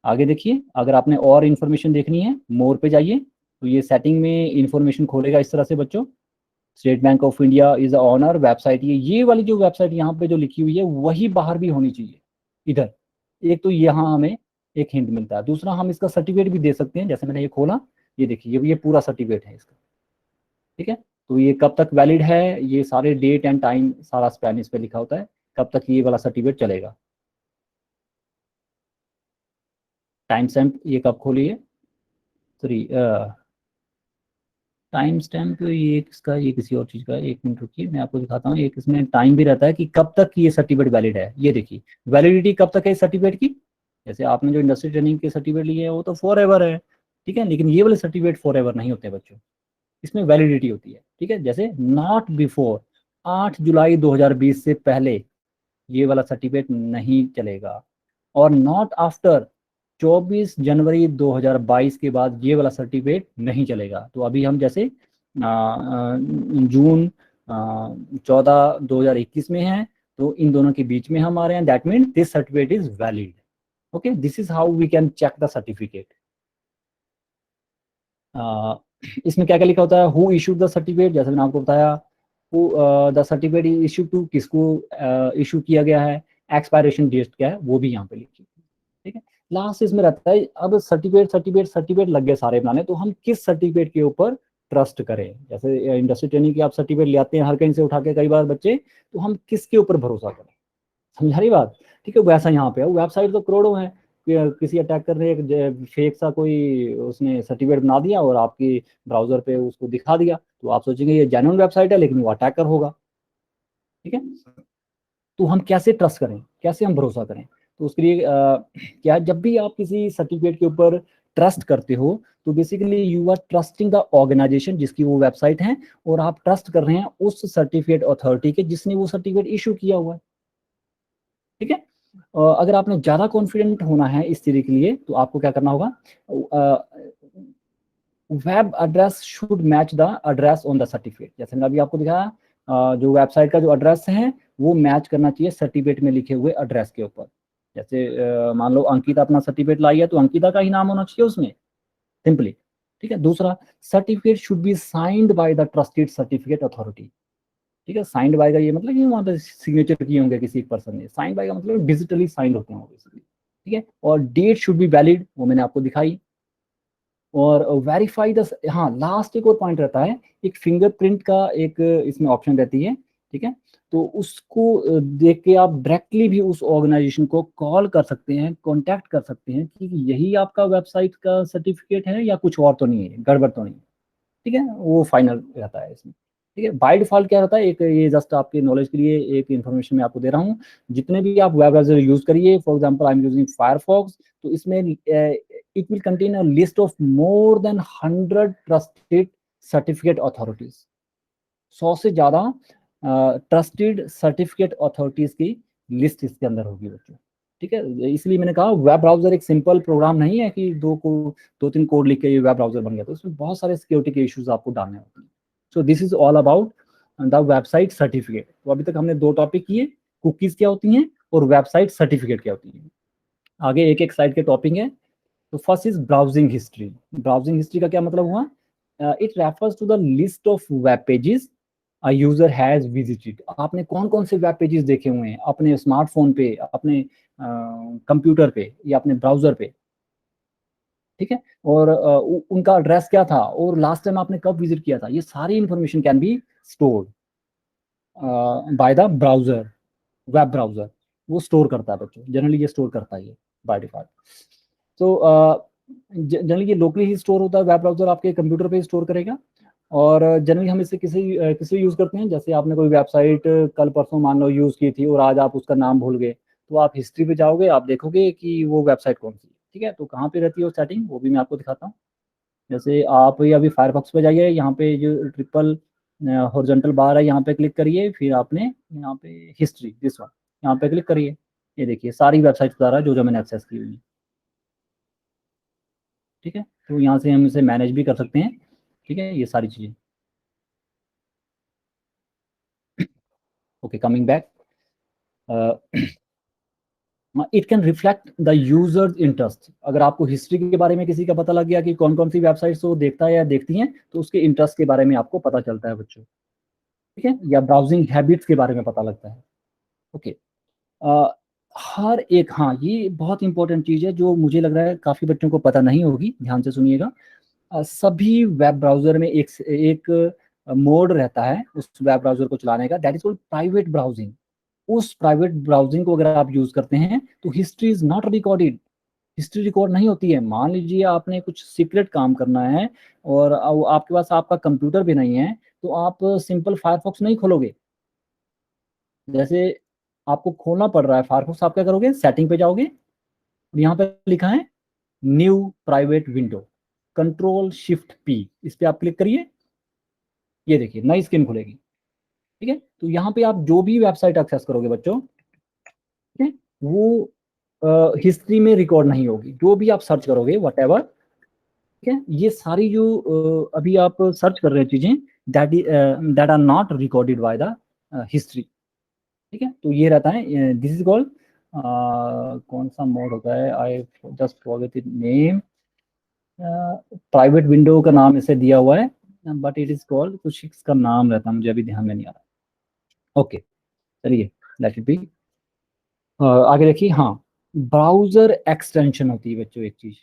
आगे देखिए, अगर आपने और इन्फॉर्मेशन देखनी है मोर पे जाइए, तो ये सेटिंग में इंफॉर्मेशन खोलेगा इस तरह से बच्चों। State Bank of India is owner website, ये वाली जो वेबसाइट यहाँ पे जो लिखी हुई है वही बाहर भी होनी चाहिए इधर। एक तो यहाँ हमें एक हिंट मिलता है, दूसरा हम इसका सर्टिफिकेट भी दे सकते हैं। जैसे मैंने ये खोला, ये देखिए ये पूरा सर्टिफिकेट है इसका, ठीक है। तो ये कब तक वैलिड है, ये सारे डेट एंड टाइम सारा स्पेनिश पे लिखा होता है, कब तक ये वाला सर्टिफिकेट चलेगा। टाइम स्टैम्प ये कब खोली है, सॉरी टाइम स्टैम्प ये किसका, ये किसी और चीज़ का है। एक मिनट रुकिए मैं आपको दिखाता हूँ, एक इसमें टाइम भी रहता है कि कब तक ये सर्टिफिकेट वैलिड है। ये देखिए वैलिडिटी कब तक है सर्टिफिकेट की, जैसे आपने जो इंडस्ट्री ट्रेनिंग के सर्टिफिकेट लिए हैं वो तो फॉर एवर है, ठीक है, लेकिन ये वाले सर्टिफिकेट फॉर एवर नहीं होते बच्चों, इसमें वैलिडिटी होती है, ठीक है। जैसे नॉट बिफोर 8 जुलाई 2020 से पहले ये वाला सर्टिफिकेट नहीं चलेगा, और नॉट आफ्टर 24 जनवरी 2022 के बाद ये वाला सर्टिफिकेट नहीं चलेगा। तो अभी हम जैसे जून 14 2021 में हैं, तो इन दोनों के बीच में हम आ रहे हैं, that mean this certificate is valid, okay. This is how we can check the certificate. इसमें क्या क्या लिखा होता है, हु इशूड द सर्टिफिकेट, जैसे मैंने आपको बताया, who the certificate is issue to, किसको इशू किया गया है, एक्सपायरेशन डेट क्या है वो भी यहाँ पे लिखी, ठीक है। लास्ट इसमें रहता है, अब सर्टिफिकेट सर्टिफिकेट सर्टिफिकेट लग गए सारे बनाने, तो हम किस सर्टिफिकेट के ऊपर ट्रस्ट करें। जैसे इंडस्ट्री ट्रेनिंग की आप सर्टिफिकेट ले आते हैं हर कहीं से उठा के कई बार बच्चे, तो हम किसके ऊपर भरोसा करें, समझा रही बात, ठीक है। वैसा यहाँ पे वेबसाइट तो करोड़ों है, किसी अटैकर ने एक फेक सा कोई उसने सर्टिफिकेट बना दिया और आपकी ब्राउजर पे उसको दिखा दिया, तो आप सोचेंगे ये जेन्युइन वेबसाइट है, लेकिन वो अटैकर होगा, ठीक है। तो हम कैसे ट्रस्ट करें, कैसे हम भरोसा करें? तो उसके लिए क्या है, जब भी आप किसी सर्टिफिकेट के ऊपर ट्रस्ट करते हो, तो basically you are trusting the organisation जिसकी वो वेबसाइट है, और आप ट्रस्ट कर रहे हैं उस सर्टिफिकेट अथॉरिटी के जिसने वो सर्टिफिकेट इशू किया हुआ है। ठीक है, अगर आपने ज्यादा कॉन्फिडेंट होना है इस चीज के लिए, तो आपको क्या करना होगा, web address should match the address on the certificate. जैसे मैंने अभी आपको दिखाया, जो वेबसाइट का जो एड्रेस है वो मैच करना चाहिए सर्टिफिकेट में लिखे हुए एड्रेस के ऊपर। जैसे मान लो अंकिता अपना सर्टिफिकेट लाई है, तो अंकिता का ही नाम होना चाहिए उसमें, सिंपली। ठीक है, दूसरा, certificate should be signed by the trusted certificate authority. ठीक है, साइंड बाय का ये मतलब कि वहाँ पे सिग्नेचर किए होंगे किसी एक पर्सन ने, साइंड बाय का मतलब डिजिटली साइंड होते हैं बेसिकली। ठीक है, और डेट शुड बी वैलिड, वो मैंने आपको दिखाई। और वेरीफाई द, हाँ लास्ट एक और पॉइंट रहता है, एक फिंगरप्रिंट का एक इसमें ऑप्शन रहती है। ठीक है, तो उसको देख के आप डायरेक्टली भी उस ऑर्गेनाइजेशन को कॉल कर सकते हैं, कांटेक्ट कर सकते हैं कि यही आपका वेबसाइट का सर्टिफिकेट है या कुछ और तो नहीं है, गड़बड़ तो नहीं है। ठीक है, वो फाइनल रहता है इसमें। ठीक है, बाय डिफॉल्ट क्या रहता है, एक ये जस्ट आपके नॉलेज के लिए एक इन्फॉर्मेशन मैं आपको दे रहा हूँ, जितने भी आप वेब ब्राउजर यूज करिए, for example I am using Firefox, तो इसमें it will contain a list of more than 100 trusted certificate authorities. 100 से ज्यादा ट्रस्टेड सर्टिफिकेट अथॉरिटीज की लिस्ट इसके अंदर होगी बच्चों। ठीक है, इसलिए मैंने कहा वेब ब्राउजर एक सिंपल प्रोग्राम नहीं है कि दो तीन कोड लिख के ये वेब ब्राउजर बन गया, तो उसमें बहुत सारे सिक्योरिटी के इश्यूज आपको डालने होते हैं। सो this is all about the website certificate. तो अभी तक हमने 2 टॉपिक किए, कुकीज क्या होती हैं और वेबसाइट सर्टिफिकेट क्या होती है। आगे एक एक साइड के टॉपिक है। तो first is browsing history. Browsing history का क्या मतलब हुआ, it refers to the list of web pages a user has visited. आपने कौन कौन से वेब पेजेस देखे हुए हैं अपने स्मार्टफोन पे, अपने कंप्यूटर पे या अपने ब्राउजर पे। ठीक है, और उनका एड्रेस क्या था और लास्ट टाइम आपने कब विजिट किया था, ये सारी information can be stored by the browser. Web browser वो स्टोर करता है बच्चों, जनरली ये स्टोर करता है ये बाय डिफॉल्ट। तो जनरली ये लोकली ही स्टोर होता है, वेब ब्राउजर आपके कंप्यूटर पे स्टोर करेगा। और जनरली हम इसे किसी यूज करते हैं, जैसे आपने कोई वेबसाइट कल परसों मान लो यूज की थी और आज आप उसका नाम भूल गए, तो आप हिस्ट्री पे जाओगे, आप देखोगे कि वो वेबसाइट कौन सी है। ठीक है, तो कहाँ पे रहती है वो सेटिंग, वो भी मैं आपको दिखाता हूँ। जैसे आप ये अभी फायरफॉक्स पे जाइए, यहाँ पे जो ट्रिपल हॉरिजॉन्टल बार है यहाँ पे क्लिक करिए, फिर आपने यहाँ पे हिस्ट्री दिस वन यहाँ पे क्लिक करिए। ये देखिए सारी वेबसाइट बता रहा है जो जो मैंने एक्सेस की हुई है। ठीक है, तो यहाँ से हम इसे मैनेज भी कर सकते हैं। ठीक है, ये सारी चीज़ें। Okay, coming back, it can reflect the users interest. अगर आपको हिस्ट्री के बारे में किसी का पता लग गया कि कौन कौन सी वेबसाइट्स वो देखता है या देखती हैं, तो उसके इंटरेस्ट के बारे में आपको पता चलता है बच्चों। ठीक है, या ब्राउजिंग हैबिट्स के बारे में पता लगता है। ओके, हर एक, हाँ ये बहुत इंपॉर्टेंट चीज़ है जो मुझे लग रहा है काफ़ी बच्चों को पता नहीं होगी, ध्यान से सुनिएगा। सभी वेब ब्राउजर में एक मोड रहता है उस वेब ब्राउजर को चलाने का, that is called private browsing. उस प्राइवेट ब्राउजिंग को अगर आप यूज करते हैं तो history is not recorded, history record नहीं होती है। मान लीजिए आपने कुछ सीक्रेट काम करना है और आपके पास आपका कंप्यूटर भी नहीं है, तो आप सिंपल फायरफॉक्स नहीं खोलोगे। जैसे आपको खोलना पड़ रहा है फायरफॉक्स, आप क्या करोगे, सेटिंग पे जाओगे और यहाँ पे लिखा है new private window, control shift P, इस पे आप क्लिक करिए। ये देखिए नई स्क्रीन खुलेगी। ठीक है, तो यहाँ पे आप जो भी वेबसाइट एक्सेस करोगे बच्चों, ठीक है, वो हिस्ट्री में रिकॉर्ड नहीं होगी। जो भी आप सर्च करोगे वट एवर, ठीक है, ये सारी जो अभी आप सर्च कर रहे हैं चीजें, that are not recorded by the history. ठीक है, तो ये रहता है, दिस इज कॉल्ड, कौन सा मोड होता है, I just forget it name. Private window का नाम इसे दिया हुआ है, बट इट इज कॉल्ड, कुछ इसका नाम रहता है, मुझे अभी ध्यान में नहीं आ रहा। ओके, चलिए, लेट इट बी। आगे देखिए, हाँ ब्राउजर एक्सटेंशन होती है बच्चों। एक चीज,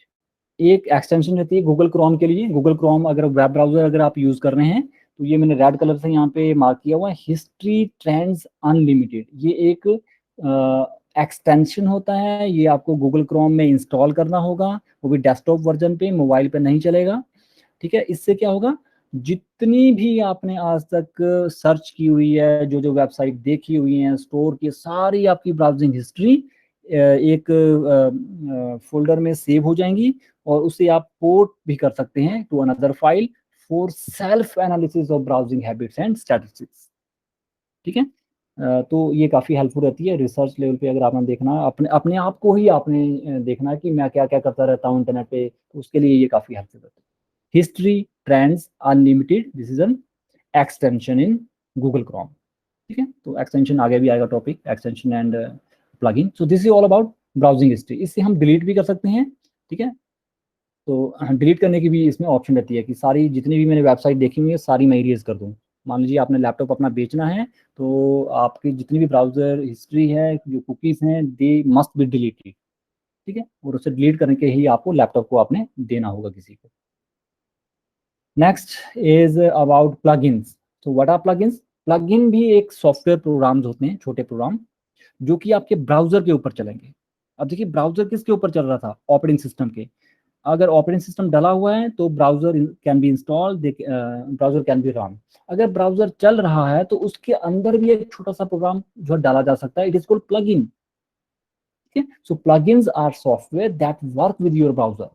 एक एक्सटेंशन रहती है गूगल क्रोम के लिए। गूगल क्रोम अगर वेब ब्राउजर अगर आप यूज कर रहे हैं, तो ये मैंने रेड कलर से यहाँ पे मार्क किया हुआ है, हिस्ट्री ट्रेंड्स अनलिमिटेड। ये एक एक्सटेंशन होता है, ये आपको गूगल क्रोम में इंस्टॉल करना होगा, वो भी डेस्कटॉप वर्जन पे, मोबाइल पे नहीं चलेगा। ठीक है, इससे क्या होगा, जितनी भी आपने आज तक सर्च की हुई है, जो जो वेबसाइट देखी हुई है, स्टोर की सारी आपकी ब्राउजिंग हिस्ट्री एक फोल्डर में सेव हो जाएंगी और उसे आप पोर्ट भी कर सकते हैं to another file for self analysis of browsing habits and statistics. ठीक है, तो ये काफ़ी हेल्पफुल रहती है रिसर्च लेवल पे। अगर आपने देखना है अपने अपने आप को ही आपने देखना है कि मैं क्या क्या करता रहता हूँ इंटरनेट पे, तो उसके लिए ये काफ़ी हेल्पफुल रहता है। History trends unlimited, this is an extension in Google Chrome. ठीक है, तो एक्सटेंशन आगे भी आएगा topic, extension and plugin. So this is all about browsing history. इससे हम डिलीट भी कर सकते हैं। ठीक है, तो डिलीट करने की भी इसमें ऑप्शन रहती है कि सारी जितनी भी मैंने वेबसाइट देखी हुई है सारी मैं इरेज कर दूँ। मान लीजिए आपने लैपटॉप अपना बेचना है, तो आपकी जितनी भी ब्राउजर हिस्ट्री है, जो कुकीज़ हैं, दे मस्ट बी डिलीटेड। ठीक है, और उसे डिलीट करके ही आपको लैपटॉप को आपने देना होगा किसी को। Next is about plugins. तो व्हाट आर प्लगइन्स? प्लगइन भी एक सॉफ्टवेयर प्रोग्राम्स होते हैं, छोटे प्रोग्राम, जो कि आपके ब्राउजर के ऊपर चलेंगे। अब देखिए ब्राउजर किसके ऊपर चल रहा था? ऑपरेटिंग सिस्टम के। अगर ऑपरेटिंग सिस्टम डला हुआ है तो browser can be install, browser can be run. अगर ब्राउजर चल रहा है तो उसके अंदर भी एक छोटा सा प्रोग्राम जो डाला जा सकता है, इट इज कॉल्ड प्लगइन। ठीक है, so plugins are software that work with your browser.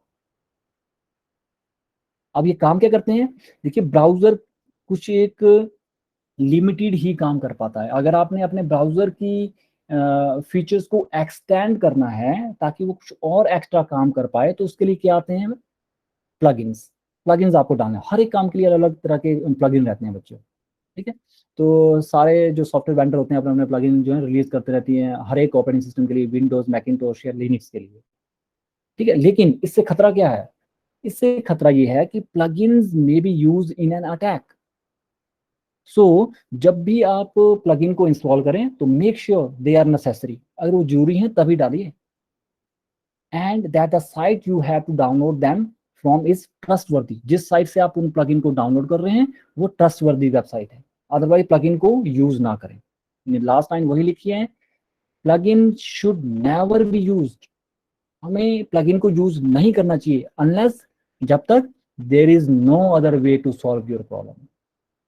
अब ये काम क्या करते हैं? देखिए ब्राउजर कुछ एक लिमिटेड ही काम कर पाता है। अगर आपने अपने ब्राउजर की फीचर्स को एक्सटेंड करना है ताकि वो कुछ और एक्स्ट्रा काम कर पाए, तो उसके लिए क्या आते हैं? प्लगइन्स। प्लगइन्स आपको डालना है, हर एक काम के लिए अलग अलग तरह के प्लगइन रहते हैं बच्चों। ठीक है, तो सारे जो सॉफ्टवेयर वेंडर होते हैं अपने अपने प्लगइन जो है रिलीज करते रहती हैं हर एक ऑपरेटिंग सिस्टम के लिए, विंडोज, मैकिंटोश या लिनक्स के लिए। ठीक है, लेकिन इससे खतरा क्या है? इससे खतरा ये है कि plugins may be use in an attack. So जब भी आप प्लगइन को इंस्टॉल करें तो make sure they are necessary. अगर वो जरूरी है तभी डालिए, and that the site you have to download them from is trustworthy. जिस साइट से आप उन प्लगइन को डाउनलोड कर रहे हैं वो ट्रस्टवर्दी वेबसाइट है, अदरवाइज प्लगइन को यूज ना करें। लास्ट लाइन वही लिखी है, plugin should never be used. हमें प्लगइन को यूज नहीं करना चाहिए अनलेस, जब तक there is no other way to solve your problem.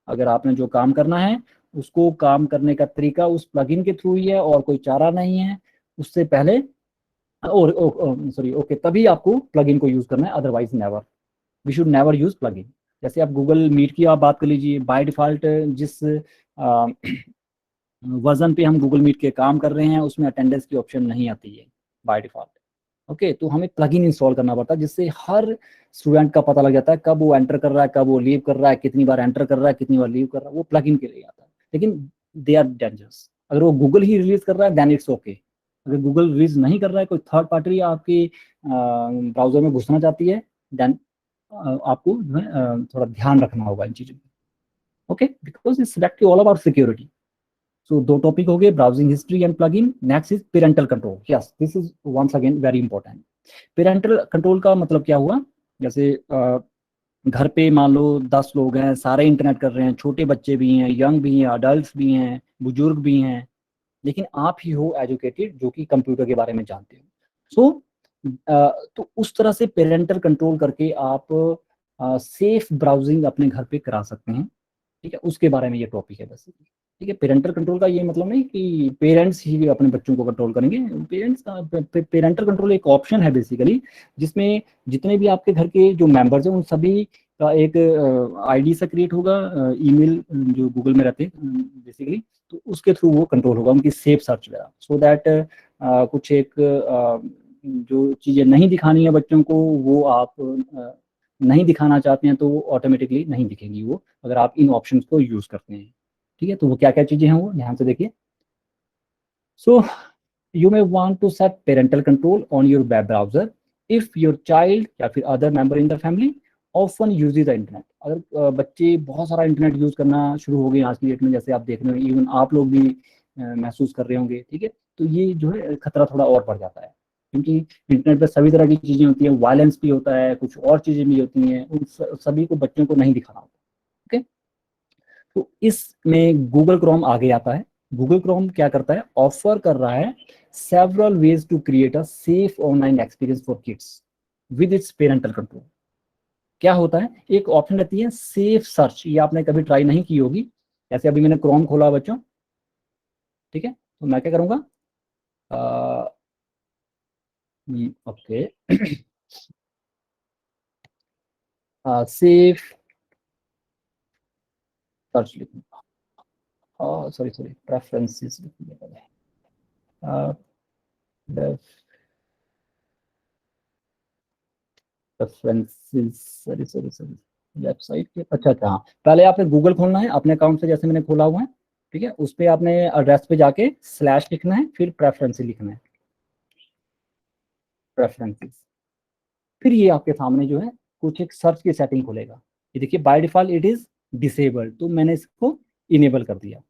अगर आपने जो काम करना है उसको काम करने का तरीका उस प्लगइन के थ्रू ही है और कोई चारा नहीं है, उससे पहले और सॉरी ओके तभी आपको प्लगइन को यूज करना है, otherwise never. We should never use plugin. जैसे आप गूगल मीट की आप बात कर लीजिए, बाय डिफॉल्ट जिस वर्जन पे हम गूगल मीट के काम कर रहे हैं उसमें अटेंडेंस की ऑप्शन नहीं आती है बाय डिफॉल्ट। ओके, तो हमें प्लगइन इंस्टॉल करना पड़ता है जिससे हर स्टूडेंट का पता लग जाता है कब वो एंटर कर रहा है, कब वो लीव कर रहा है, कितनी बार एंटर कर रहा है, कितनी बार लीव कर रहा है। वो प्लगइन के लिए आता है, लेकिन दे आर डेंजरस। अगर वो गूगल ही रिलीज कर रहा है देन इट्स ओके। अगर गूगल रिलीज नहीं कर रहा है, कोई थर्ड पार्टी आपकी ब्राउजर में घुसना चाहती है, देन आपको जो है थोड़ा ध्यान रखना होगा इन चीजों में। Okay, because it's actually all about security. So दो टॉपिक हो गए, browsing history and plugin. Next is parental control. Yes, this is once again very important. Parental control का मतलब क्या हुआ? जैसे घर पे मान लो 10 लोग हैं, सारे इंटरनेट कर रहे हैं, छोटे बच्चे भी हैं, यंग भी हैं, अडल्ट भी हैं, बुजुर्ग भी हैं, लेकिन आप ही हो एजुकेटेड जो कि कंप्यूटर के बारे में जानते हो। सो तो उस तरह से पेरेंटल कंट्रोल करके आप सेफ ब्राउजिंग अपने घर पे करा सकते हैं। ठीक है, उसके बारे में ये टॉपिक है बस। ठीक है, पेरेंटल कंट्रोल का ये मतलब नहीं कि पेरेंट्स ही अपने बच्चों को कंट्रोल करेंगे। पेरेंट्स का पेरेंटल कंट्रोल एक ऑप्शन है बेसिकली, जिसमें जितने भी आपके घर के जो मेंबर्स हैं उन सभी का एक आईडी सा क्रिएट होगा, ईमेल जो गूगल में रहते हैं बेसिकली, तो उसके थ्रू वो कंट्रोल होगा उनकी सेफ सर्च वगैरह। सो दैट कुछ एक जो चीज़ें नहीं दिखानी है बच्चों को वो आप नहीं दिखाना चाहते हैं तो वो ऑटोमेटिकली नहीं दिखेंगी वो, अगर आप इन ऑप्शंस को यूज करते हैं। ठीक है, तो वो क्या क्या चीजें हैं वो ध्यान से देखिए। So you may want to set parental control on your web browser if your child या फिर other member in the family often uses the internet. अगर बच्चे बहुत सारा इंटरनेट यूज करना शुरू हो गए आज की डेट में, जैसे आप देख रहे हो, इवन आप लोग भी महसूस कर रहे होंगे। ठीक है, तो ये जो है खतरा थोड़ा और बढ़ जाता है, क्योंकि इंटरनेट पे सभी तरह की चीजें होती हैं, वायलेंस भी होता है, कुछ और चीजें भी होती हैं, उन सभी को बच्चों को नहीं दिखाना होता। ओके, तो इसमें गूगल क्रोम आगे आता है। गूगल क्रोम क्या करता है? ऑफर कर रहा है several ways to create a safe online experience for kids with its parental control. क्या होता है? एक ऑप्शन रहती है सेफ सर्च, ये आपने कभी ट्राई नहीं की होगी। जैसे अभी मैंने क्रोम खोला बच्चों, ठीक है, तो मैं क्या करूंगा, ओके, सेफ सर्च लिखना, सॉरी सॉरी, प्रेफरेंसेस लिखने पहले, preferences, sorry sorry sorry, website के, अच्छा अच्छा, हाँ, पहले आपने गूगल खोलना है अपने अकाउंट से, जैसे मैंने खोला हुआ है, ठीक है, उस पे आपने एड्रेस पे जाके स्लैश लिखना है, फिर प्रेफरेंसेस लिखना है, प्रेफरेंसेस, फिर ये आपके सामने जो है कुछ एक सर्च की सेटिंग खुलेगा। ये देखिए by default it is disabled, तो मैंने इसको इनेबल कर दिया।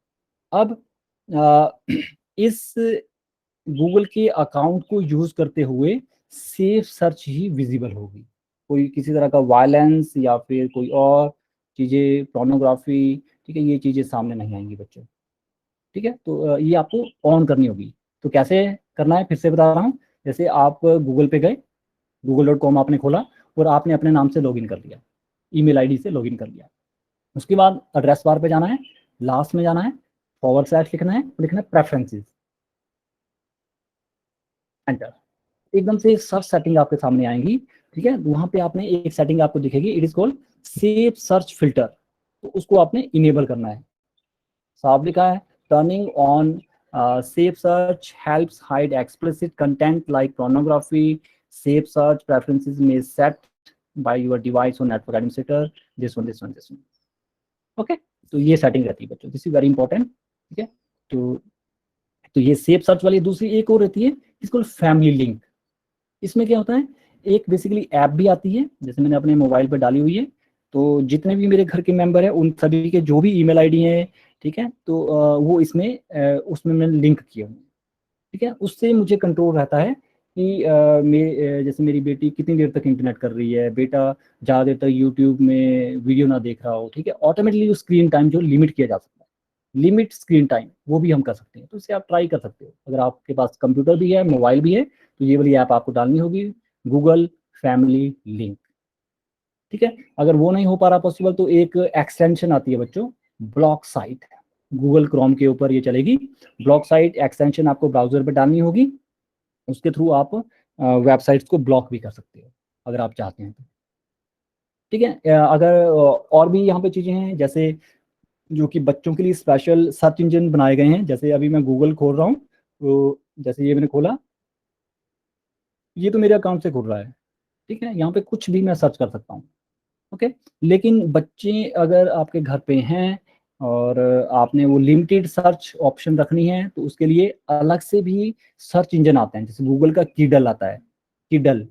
अब इस गूगल के अकाउंट को यूज करते हुए सेफ सर्च ही विजिबल होगी, कोई किसी तरह का वायलेंस या फिर कोई और चीजें, पोर्नोग्राफी, ठीक है, ये चीजें सामने नहीं आएंगी बच्चों। ठीक है, तो ये आपको ऑन करनी होगी। तो कैसे करना है फिर से बता रहा हूँ। जैसे आप गूगल पे गए, google.com आपने खोला और आपने अपने नाम से लॉगिन कर लिया, ईमेल आईडी से लॉगिन कर लिया। उसके बाद एड्रेस बार पे जाना है, लास्ट में जाना है, फॉरवर्ड स्लैश लिखना है, लिखना है प्रेफरेंसेस, एंटर। एकदम से सर्च सेटिंग आपके सामने आएंगी। ठीक है, वहां पे आपने एक सेटिंग आपको दिखेगी, it is called save search filter, तो उसको आपने इनेबल करना है। साफ लिखा है, turning on save search helps hide explicit content like pornography, save search preferences में सेट बाय योर डिवाइस और network administrator, this one. Okay, तो ये सेटिंग रहती है बच्चों, दिस इज वेरी इंपॉर्टेंट। ठीक है, तो ये सेव सर्च वाली दूसरी एक और रहती है, इसको फैमिली लिंक। इसमें क्या होता है, एक बेसिकली ऐप भी आती है, जैसे मैंने अपने मोबाइल पर डाली हुई है, तो जितने भी मेरे घर के मेंबर हैं उन सभी के जो भी ईमेल आईडी है, ठीक है, तो वो इसमें उसमें मैंने लिंक किया हुआ है। ठीक है, उससे मुझे कंट्रोल रहता है कि जैसे मेरी बेटी कितनी देर तक इंटरनेट कर रही है, बेटा ज़्यादा देर तक यूट्यूब में वीडियो ना देख रहा हो। ठीक है, ऑटोमेटिकली स्क्रीन टाइम जो लिमिट किया जा सकता है, लिमिट स्क्रीन टाइम, वो भी हम कर सकते हैं। तो इसे आप ट्राई कर सकते हो, अगर आपके पास कंप्यूटर भी है, मोबाइल भी है, तो ये वाली ऐप आपको डालनी होगी, गूगल फैमिली लिंक। ठीक है, अगर वो नहीं हो पा रहा पॉसिबल, तो एक एक्सटेंशन आती है बच्चों, ब्लॉक साइट, गूगल क्रोम के ऊपर ये चलेगी, ब्लॉक साइट एक्सटेंशन आपको ब्राउजर पे डालनी होगी, उसके थ्रू आप वेबसाइट्स को ब्लॉक भी कर सकते हो अगर आप चाहते हैं तो। ठीक है, अगर और भी यहाँ पे चीज़ें हैं, जैसे जो कि बच्चों के लिए स्पेशल सर्च इंजन बनाए गए हैं, जैसे अभी मैं गूगल खोल रहा हूँ, तो जैसे ये मैंने खोला, ये तो मेरे अकाउंट से खुल रहा है। ठीक है, यहाँ पे कुछ भी मैं सर्च कर सकता हूँ। ओके, लेकिन बच्चे अगर आपके घर पे हैं और आपने वो लिमिटेड सर्च ऑप्शन रखनी है, तो उसके लिए अलग से भी सर्च इंजन आते हैं, जैसे गूगल का कीडल आता है, कीडल,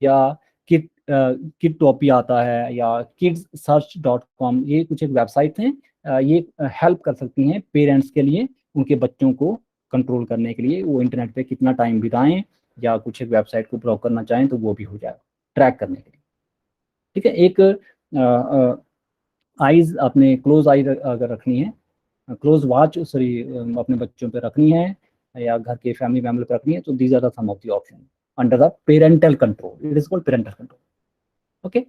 या किड टॉपी आता है, या kidssearch.com, ये कुछ एक वेबसाइट हैं, ये हेल्प कर सकती हैं पेरेंट्स के लिए, उनके बच्चों को कंट्रोल करने के लिए, वो इंटरनेट पे कितना टाइम बिताएं, या कुछ एक वेबसाइट को ब्लॉक करना चाहें तो वो भी हो जाएगा, ट्रैक करने के लिए। ठीक है, एक आईज अपने क्लोज आई अगर रखनी है, क्लोज वॉच सॉरी, अपने बच्चों पे रखनी है, या घर के फैमिली मेंबर पे रखनी है, तो these are the some of the option under the parental control, it is called parental control. Okay,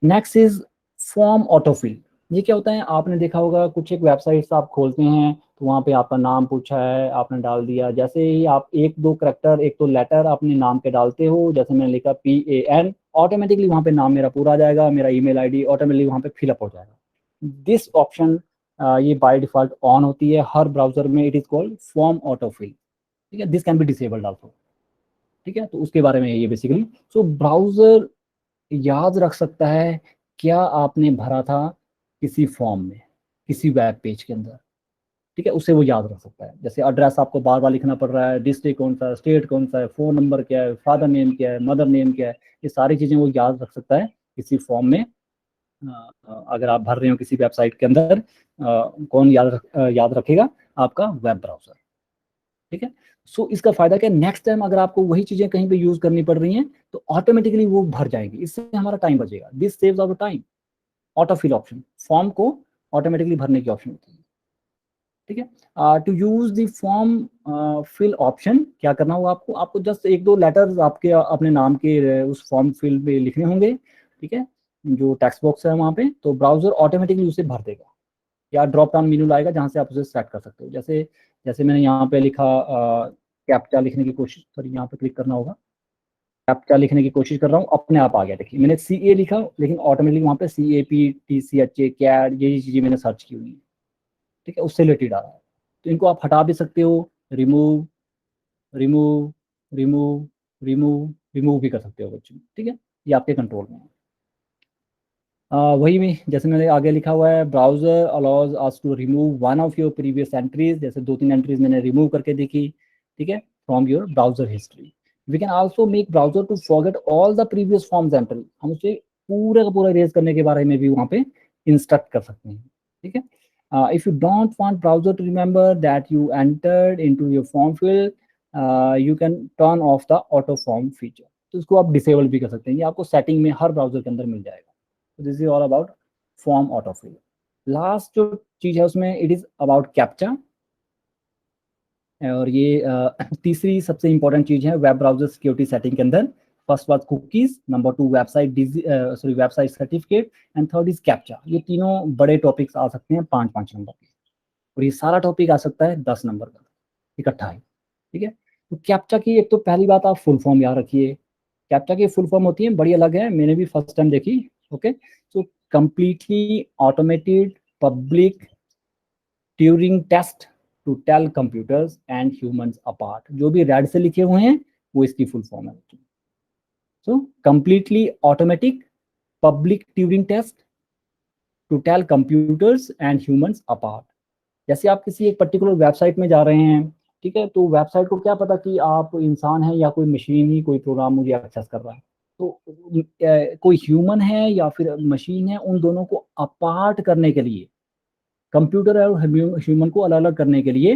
next is form autofill. ये क्या होता है, आपने देखा होगा कुछ एक वेबसाइट्स आप खोलते हैं, तो वहाँ पे आपका नाम पूछा है, आपने डाल दिया, जैसे ही आप एक दो करेक्टर, एक तो लेटर अपने नाम पे डालते हो, जैसे मैंने लिखा PAN, ऑटोमेटिकली वहाँ पे नाम मेरा पूरा आ जाएगा, मेरा ईमेल आईडी ऑटोमेटिकली वहाँ पे फिलअप हो जाएगा। दिस ऑप्शन ये बाय डिफॉल्ट ऑन होती है हर ब्राउजर में, it is called form autofill. ठीक है, this can be disabled also. ठीक है, तो उसके बारे में ये बेसिकली, सो ब्राउजर याद रख सकता है क्या आपने भरा था किसी फॉर्म में, किसी वेब पेज के अंदर। ठीक है, उसे वो याद रख सकता है, जैसे एड्रेस आपको बार बार लिखना पड़ रहा है, डिस्ट्रिक्ट कौन सा है, स्टेट कौन सा है, फोन नंबर क्या है, फादर नेम क्या है, मदर नेम क्या है, ये सारी चीज़ें वो याद रख सकता है किसी फॉर्म में। अगर आप भर रहे हो किसी वेबसाइट के अंदर, कौन याद रखेगा, आपका वेब ब्राउजर। ठीक है, सो इसका फायदा क्या, नेक्स्ट टाइम अगर आपको वही चीजें कहीं पे यूज करनी पड़ रही हैं, तो ऑटोमेटिकली वो भर जाएंगी, इससे हमारा टाइम बचेगा, this saves our time. Autofill option, form को ऑटोमेटिकली भरने की ऑप्शन होती है। ठीक है, to use the form fill option, क्या करना होगा आपको, आपको जस्ट एक दो लेटर्स आपके अपने नाम के उस फॉर्म फिल में लिखने होंगे। ठीक है, जो टेक्स्ट बॉक्स है वहाँ पे, तो ब्राउजर ऑटोमेटिकली उसे भर देगा, या ड्रॉप डाउन मेनू लाएगा जहाँ से आप उसे सेट कर सकते हो, जैसे जैसे मैंने यहाँ पे लिखा कैप्चा लिखने की कोशिश, सॉरी यहाँ पे क्लिक करना होगा, कैप्चा लिखने की कोशिश कर रहा हूँ, अपने आप आ गया। देखिए मैंने CA लिखा, लेकिन ऑटोमेटिकली वहाँ पे CAPTCHA कैड ये चीज़ें मैंने सर्च की हुई है, ठीक है, उससे रिलेटेड आ रहा है। तो इनको आप हटा भी सकते हो, remove remove remove remove remove भी कर सकते हो बच्चों, ठीक है, ये आपके कंट्रोल में है। वही में जैसे मैंने आगे लिखा हुआ है, browser allows us to remove one of your previous entries, जैसे 2-3 एंट्रीज मैंने रिमूव करके देखी, ठीक है, from your browser history. We can also make browser to forget all the previous forms entry, हम उसे पूरा का पूरा इरेज करने के बारे में भी वहाँ पे इंस्ट्रक्ट कर सकते हैं, ठीक है। If you don't want browser to remember that you entered into your form field, you can turn off the auto form feature, तो इसको आप डिसेबल भी कर सकते हैं, ये आपको सेटिंग में हर ब्राउजर के अंदर मिल जाएगा। This is all about form autofill. Last जो चीज है उसमें इट इज अबाउट कैप्चा, और ये तीसरी सबसे इंपॉर्टेंट चीज है वेब ब्राउजर सिक्योरिटी सेटिंग के अंदर। फर्स्ट बात cookies, number 2 website certificate, and third is captcha. ये तीनों बड़े टॉपिक्स आ सकते हैं 5-5 नंबर के, और ये सारा टॉपिक आ सकता है 10 नंबर का इकट्ठा है, ठीक है। तो कैप्चा की एक तो पहली बात आप फुल फॉर्म याद रखिए। कैप्चा की फुल फॉर्म होती है, बड़ी अलग है, मैंने भी फर्स्ट टाइम देखी। Okay, so completely automated public Turing test to tell computers and humans apart. जो भी रेड से लिखे हुए हैं वो इसकी फुल फॉर्म है। So completely automatic public Turing test to tell computers and humans apart. जैसे आप किसी एक पर्टिकुलर वेबसाइट में जा रहे हैं, ठीक है, तो वेबसाइट को क्या पता कि आप इंसान है या कोई मशीन ही कोई प्रोग्राम मुझे एक्सेस कर रहा है। तो कोई ह्यूमन है या फिर मशीन है, उन दोनों को अपार्ट करने के लिए, कंप्यूटर और ह्यूमन को अलग अलग करने के लिए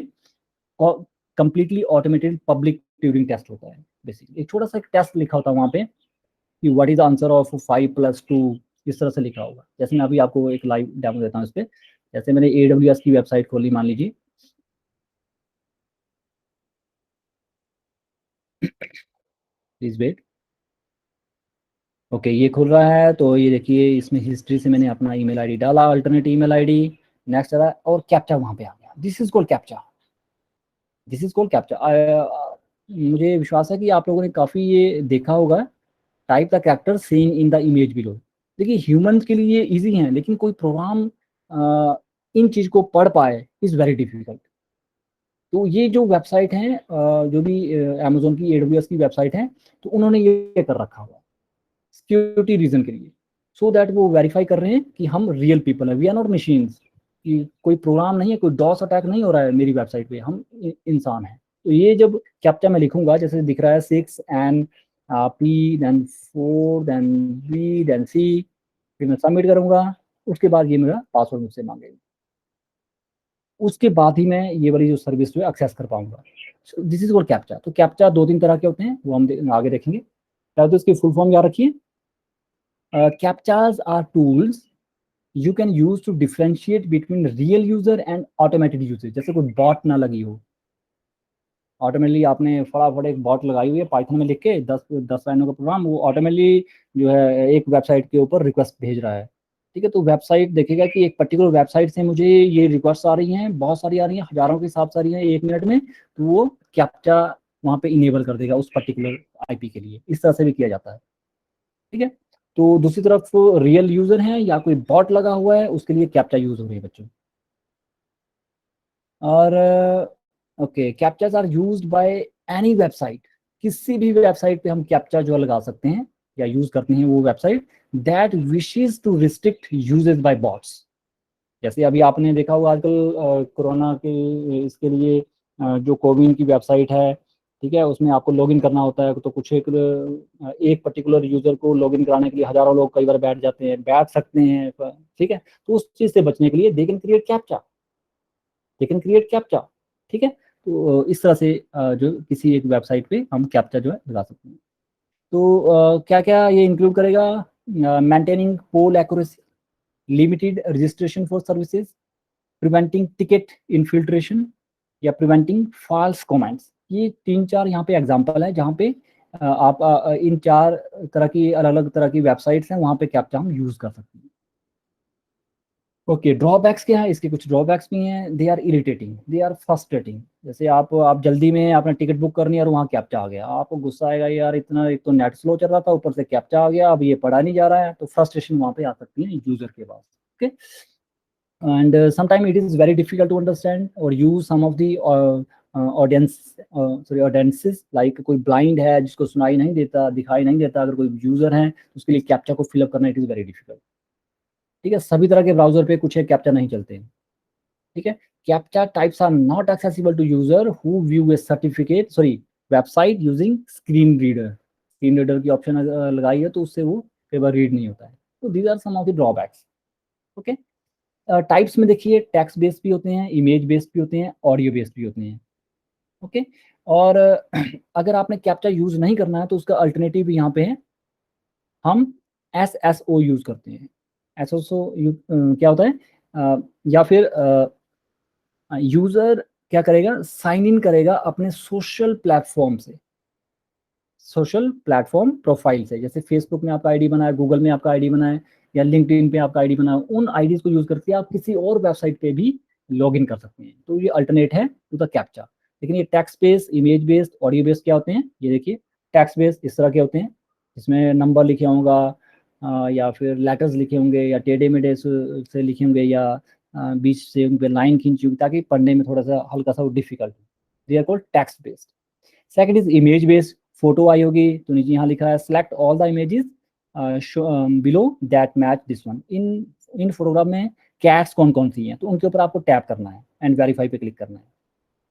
completely automated public Turing test होता है। बेसिकली एक छोटा सा एक टेस्ट लिखा होता है वहाँ पे कि व्हाट इज आंसर ऑफ 5+2, इस तरह से लिखा होगा। जैसे मैं अभी आपको एक लाइव डेमो देता हूँ इस पर। जैसे मैंने AWS की वेबसाइट खोली, मान लीजिए, प्लीज वेट। ओके, ये खुल रहा है, तो ये देखिए इसमें हिस्ट्री से मैंने अपना ईमेल आईडी डाला, अल्टरनेट ईमेल आईडी, नेक्स्ट आ रहा है, और कैप्चा वहाँ पे आ गया। This is called captcha, this is called captcha. मुझे विश्वास है कि आप लोगों ने काफ़ी ये देखा होगा, type the character seen in the image below. देखिए ह्यूमंस के लिए इजी है, लेकिन कोई प्रोग्राम इन चीज़ को पढ़ पाए इज़ वेरी डिफिकल्ट। तो ये जो वेबसाइट है, जो भी अमेजोन की AWS की वेबसाइट है, तो उन्होंने ये कर रखा हुआ सिक्योरिटी रीजन के लिए, सो दैट वो वेरीफाई कर रहे हैं कि हम रियल पीपल है, वी आर नॉट मशीन्स, कि कोई प्रोग्राम नहीं है, कोई डॉस अटैक नहीं हो रहा है मेरी वेबसाइट पे, हम इंसान हैं। तो ये जब कैप्चा में लिखूंगा, जैसे दिख रहा है 6 N P then 4 then B then C, फिर मैं सबमिट करूंगा, उसके बाद ये मेरा पासवर्ड मुझसे मांगेगा, उसके बाद ही मैं ये वाली जो सर्विस जो है एक्सेस कर पाऊंगा। This is called captcha. तो कैप्चा 2-3 तरह के होते हैं, वो हम आगे देखेंगे। पहले तो इसकी फुल फॉर्म याद रखिए। Captchas are tools you can use to differentiate between real user and automated user। जैसे कोई बॉट ना लगी हो, ऑटोमेटिकली आपने फटाफट एक बॉट लगाई हुई है पाइथन में लिख के 10 लाइनों का प्रोग्राम, वो ऑटोमेटिकली जो है एक वेबसाइट के ऊपर रिक्वेस्ट भेज रहा है, ठीक है। तो वेबसाइट देखेगा कि एक पर्टिकुलर वेबसाइट से मुझे ये रिक्वेस्ट आ रही हैं, बहुत सारी आ रही हैं, हजारों के हिसाब से आ रही हैं 1 मिनट में, तो वो कैप्चा वहाँ पे इनेबल कर देगा उस पर्टिकुलर IP के लिए। इस तरह से भी किया जाता है, ठीक है। तो दूसरी तरफ रियल यूजर है या कोई बॉट लगा हुआ है, उसके लिए कैप्चा यूज हो रही है बच्चों। और okay, captchas are used by any website, किसी भी वेबसाइट पे हम कैप्चा जो लगा सकते हैं या यूज करते हैं वो website that wishes to restrict uses by bots. जैसे अभी आपने देखा होगा आजकल कोरोना के इसके लिए जो कोविन की वेबसाइट है, ठीक है, उसमें आपको लॉगिन करना होता है, तो कुछ एक पर्टिकुलर यूजर को लॉगिन कराने के लिए हजारों लोग कई बार बैठ जाते हैं, बैठ सकते हैं, ठीक है। तो उस चीज से बचने के लिए they can create captcha, they can create captcha, ठीक है। तो इस तरह से जो किसी एक वेबसाइट पे हम कैप्चा जो है लगा सकते हैं। तो क्या क्या ये इंक्लूड करेगा? Maintaining poll accuracy, limited registration for services, preventing ticket infiltration, या प्रिवेंटिंग फॉल्स कमेंट्स। ये 3-4 यहाँ पे एग्जांपल है जहाँ पे आप इन 4 तरह की अलग अलग तरह की वेबसाइट्स हैं, वहाँ पे कैप्चा हम यूज कर सकते हैं। ओके, ड्रॉबैक्स क्या है, इसके कुछ ड्रॉबैक्स भी हैं। They are irritating, they are frustrating. जैसे आप जल्दी में आपने टिकट बुक करनी है और वहाँ कैप्चा आ गया, आपको गुस्सा आएगा यार, इतना एक तो नेट स्लो चल रहा था, ऊपर से कैप्चा आ गया, अब ये पढ़ा नहीं जा रहा है, तो फ्रस्ट्रेशन वहाँ पे आ सकती है यूजर के पास। Okay, and sometimes it is very difficult to understand or use some of the audiences, like कोई blind है जिसको सुनाई नहीं देता, दिखाई नहीं देता, अगर कोई यूजर है तो उसके लिए कैप्चा को फिलअप करना इट इज वेरी डिफिकल्ट। ठीक है, सभी तरह के ब्राउजर पे कुछ है कैप्चा नहीं चलते हैं। ठीक है, captcha types are not accessible to user who view a certificate sorry website using screen reader. Screen reader की ऑप्शन लगाई है तो उससे वो कई बार रीड नहीं होता है। तो these are some of the drawbacks. Okay, types में देखिए, टेक्स्ट बेस्ड भी होते हैं, इमेज बेस्ड भी होते हैं, ऑडियो बेस्ड भी होते हैं। ओके, और अगर आपने कैप्चा यूज नहीं करना है तो उसका अल्टरनेटिव भी यहाँ पे है, हम SSO यूज करते हैं। SSO क्या होता है, या फिर यूजर क्या करेगा, साइन इन करेगा अपने सोशल प्लेटफॉर्म से, सोशल प्लेटफॉर्म प्रोफाइल से। जैसे फेसबुक में आपका आईडी बना है, गूगल में आपका आईडी बना है, या लिंक्डइन पे आपका आईडी बना है, उन आईडीज को यूज करके आप किसी और वेबसाइट पे भी लॉग इन कर सकते हैं। तो ये अल्टरनेट है टू द कैप्चा। लेकिन ये text based, image based, audio based क्या होते हैं, ये देखिए टेक्स्ट बेस्ड इस तरह के होते हैं, इसमें नंबर लिखे होगा, या फिर लेटर्स लिखे होंगे, या टेढ़े मेढ़े से लिखे होंगे, या बीच से उन पे लाइन खींची होगी, ताकि पढ़ने में थोड़ा सा हल्का सा difficult. They are called text based. Second is image based, photo आई होगी तो नीचे यहाँ लिखा है select all the images below that match this one. इन इन फोटोग्राफ में कैट्स कौन कौन सी हैं, तो उनके ऊपर आपको टैप करना है एंड वेरीफाई पे क्लिक करना है।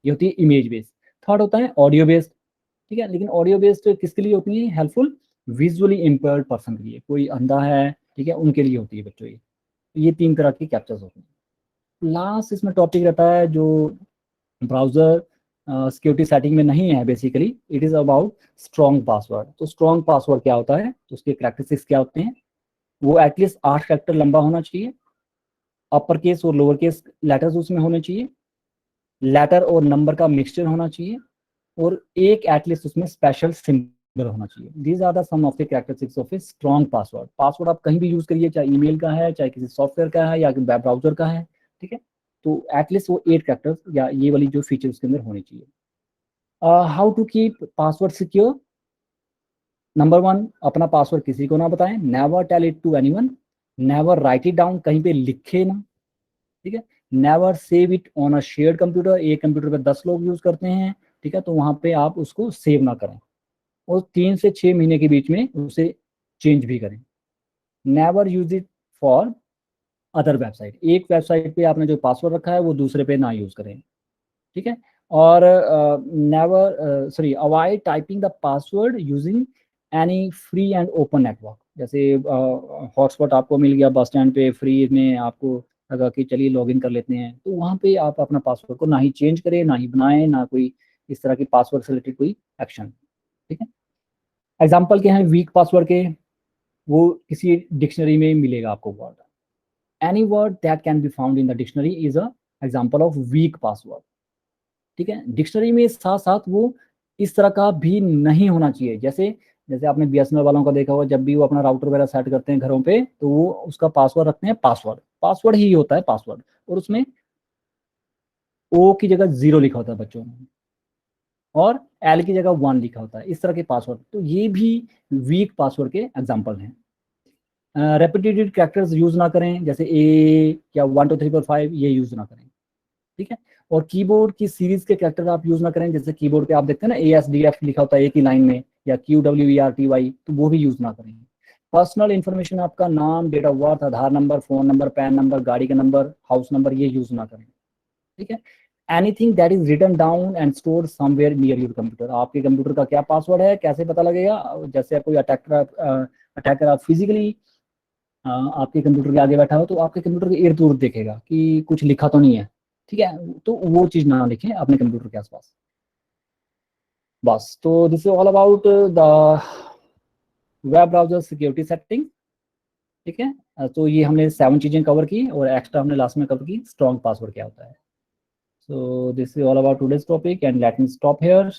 ये होती है इमेज बेस्ड। थर्ड होता है ऑडियो बेस्ड। ठीक है, लेकिन ऑडियो बेस्ड किसके लिए होती है, हेल्पफुल विजुअली इम्पेयर्ड पर्सन के लिए, कोई अंधा है, ठीक है, उनके लिए होती है बच्चों। ये तीन तरह की कैप्चर्स होते हैं। लास्ट इसमें टॉपिक रहता है जो ब्राउजर सिक्योरिटी सेटिंग में नहीं है, basically it is about strong password. तो स्ट्रॉन्ग पासवर्ड क्या होता है, तो उसके कैरेक्टरिस्टिक्स क्या होते हैं, वो एटलीस्ट 8 कैरेक्टर लंबा होना चाहिए, अपर केस और लोअर केस लेटर्स उसमें होने चाहिए, लेटर और नंबर का मिक्सचर होना चाहिए, और एक एटलीस्ट उसमें स्पेशल सिंबल होना चाहिए। These are the some of the characteristics of a strong password. Password आप कहीं भी यूज करिए, चाहे ईमेल का है, चाहे किसी सॉफ्टवेयर का है, या वेब ब्राउजर का है, ठीक है, तो एटलीस्ट वो 8 कैरेक्टर्स या ये वाली जो फीचर उसके अंदर होनी चाहिए। How to keep password secure. Number 1, अपना पासवर्ड किसी को ना बताएं, never tell it to anyone, never write it down, कहीं पे लिखे ना, ठीक है, never save it on a shared computer, एक कंप्यूटर पे 10 लोग यूज करते हैं, ठीक है, तो वहां पे आप उसको सेव ना करें, और 3 से 6 महीने के बीच में उसे चेंज भी करें। Never use it for other website, एक वेबसाइट पे आपने जो पासवर्ड रखा है वो दूसरे पे ना यूज करें, ठीक है। और never sorry avoid typing the password using any free and open network. जैसे हॉटस्पॉट आपको मिल गया बस स्टैंड पे फ्री में, आपको लगा कि चलिए लॉगिन कर लेते हैं, तो वहाँ पे आप अपना पासवर्ड को ना ही चेंज करें, ना ही बनाएं, ना कोई इस तरह की पासवर्ड से रिलेटेड कोई एक्शन, ठीक है। एग्जाम्पल क्या है वीक पासवर्ड के, वो किसी डिक्शनरी में मिलेगा आपको word, any word that can be found in the dictionary is a example of week password, ठीक है। डिक्शनरी में साथ साथ वो इस तरह का भी नहीं होना चाहिए। जैसे जैसे आपने BSNL वालों का देखा होगा, जब भी वो अपना राउटर वगैरह सेट करते हैं घरों पे, तो वो उसका पासवर्ड रखते हैं पासवर्ड, पासवर्ड ही होता है पासवर्ड, और उसमें ओ की जगह 0 लिखा होता है बच्चों में, और एल की जगह 1 लिखा होता है, इस तरह के पासवर्ड, तो ये भी वीक पासवर्ड के एग्जाम्पल हैं। रेपिटेटिव कैरेक्टर्स यूज ना करें, जैसे ए या 1 2 3 4 5, ये यूज ना करें, ठीक है। और कीबोर्ड की सीरीज के कैरेक्टर आप यूज ना करें, जैसे कीबोर्ड पे आप देखते हैं ना ASDF लिखा होता है एक ही लाइन में, या QWERTY, तो वो भी यूज ना करें। पर्सनल इन्फॉर्मेशन, आपका नाम, date of birth, Aadhaar number, phone number, PAN number, गाड़ी का नंबर, हाउस नंबर, ये यूज ना करें, ठीक है। Anything that is written down and store somewhere near your computer, आपके कंप्यूटर का क्या पासवर्ड है कैसे पता लगेगा, जैसे कोई अटैकर फिजिकली आपके कंप्यूटर के आगे बैठा हो, तो आपके कंप्यूटर के इर्द उर्द देखेगा कि कुछ लिखा तो नहीं है, ठीक है, तो वो चीज ना लिखें अपने कंप्यूटर के आसपास। बस, तो this is all about the web browser security setting, ठीक है। तो ये हमने 7 चीजें कवर की, और एक्स्ट्रा हमने लास्ट में कवर की स्ट्रॉन्ग पासवर्ड क्या होता है। सो this is all about today's topic, and let me stop here.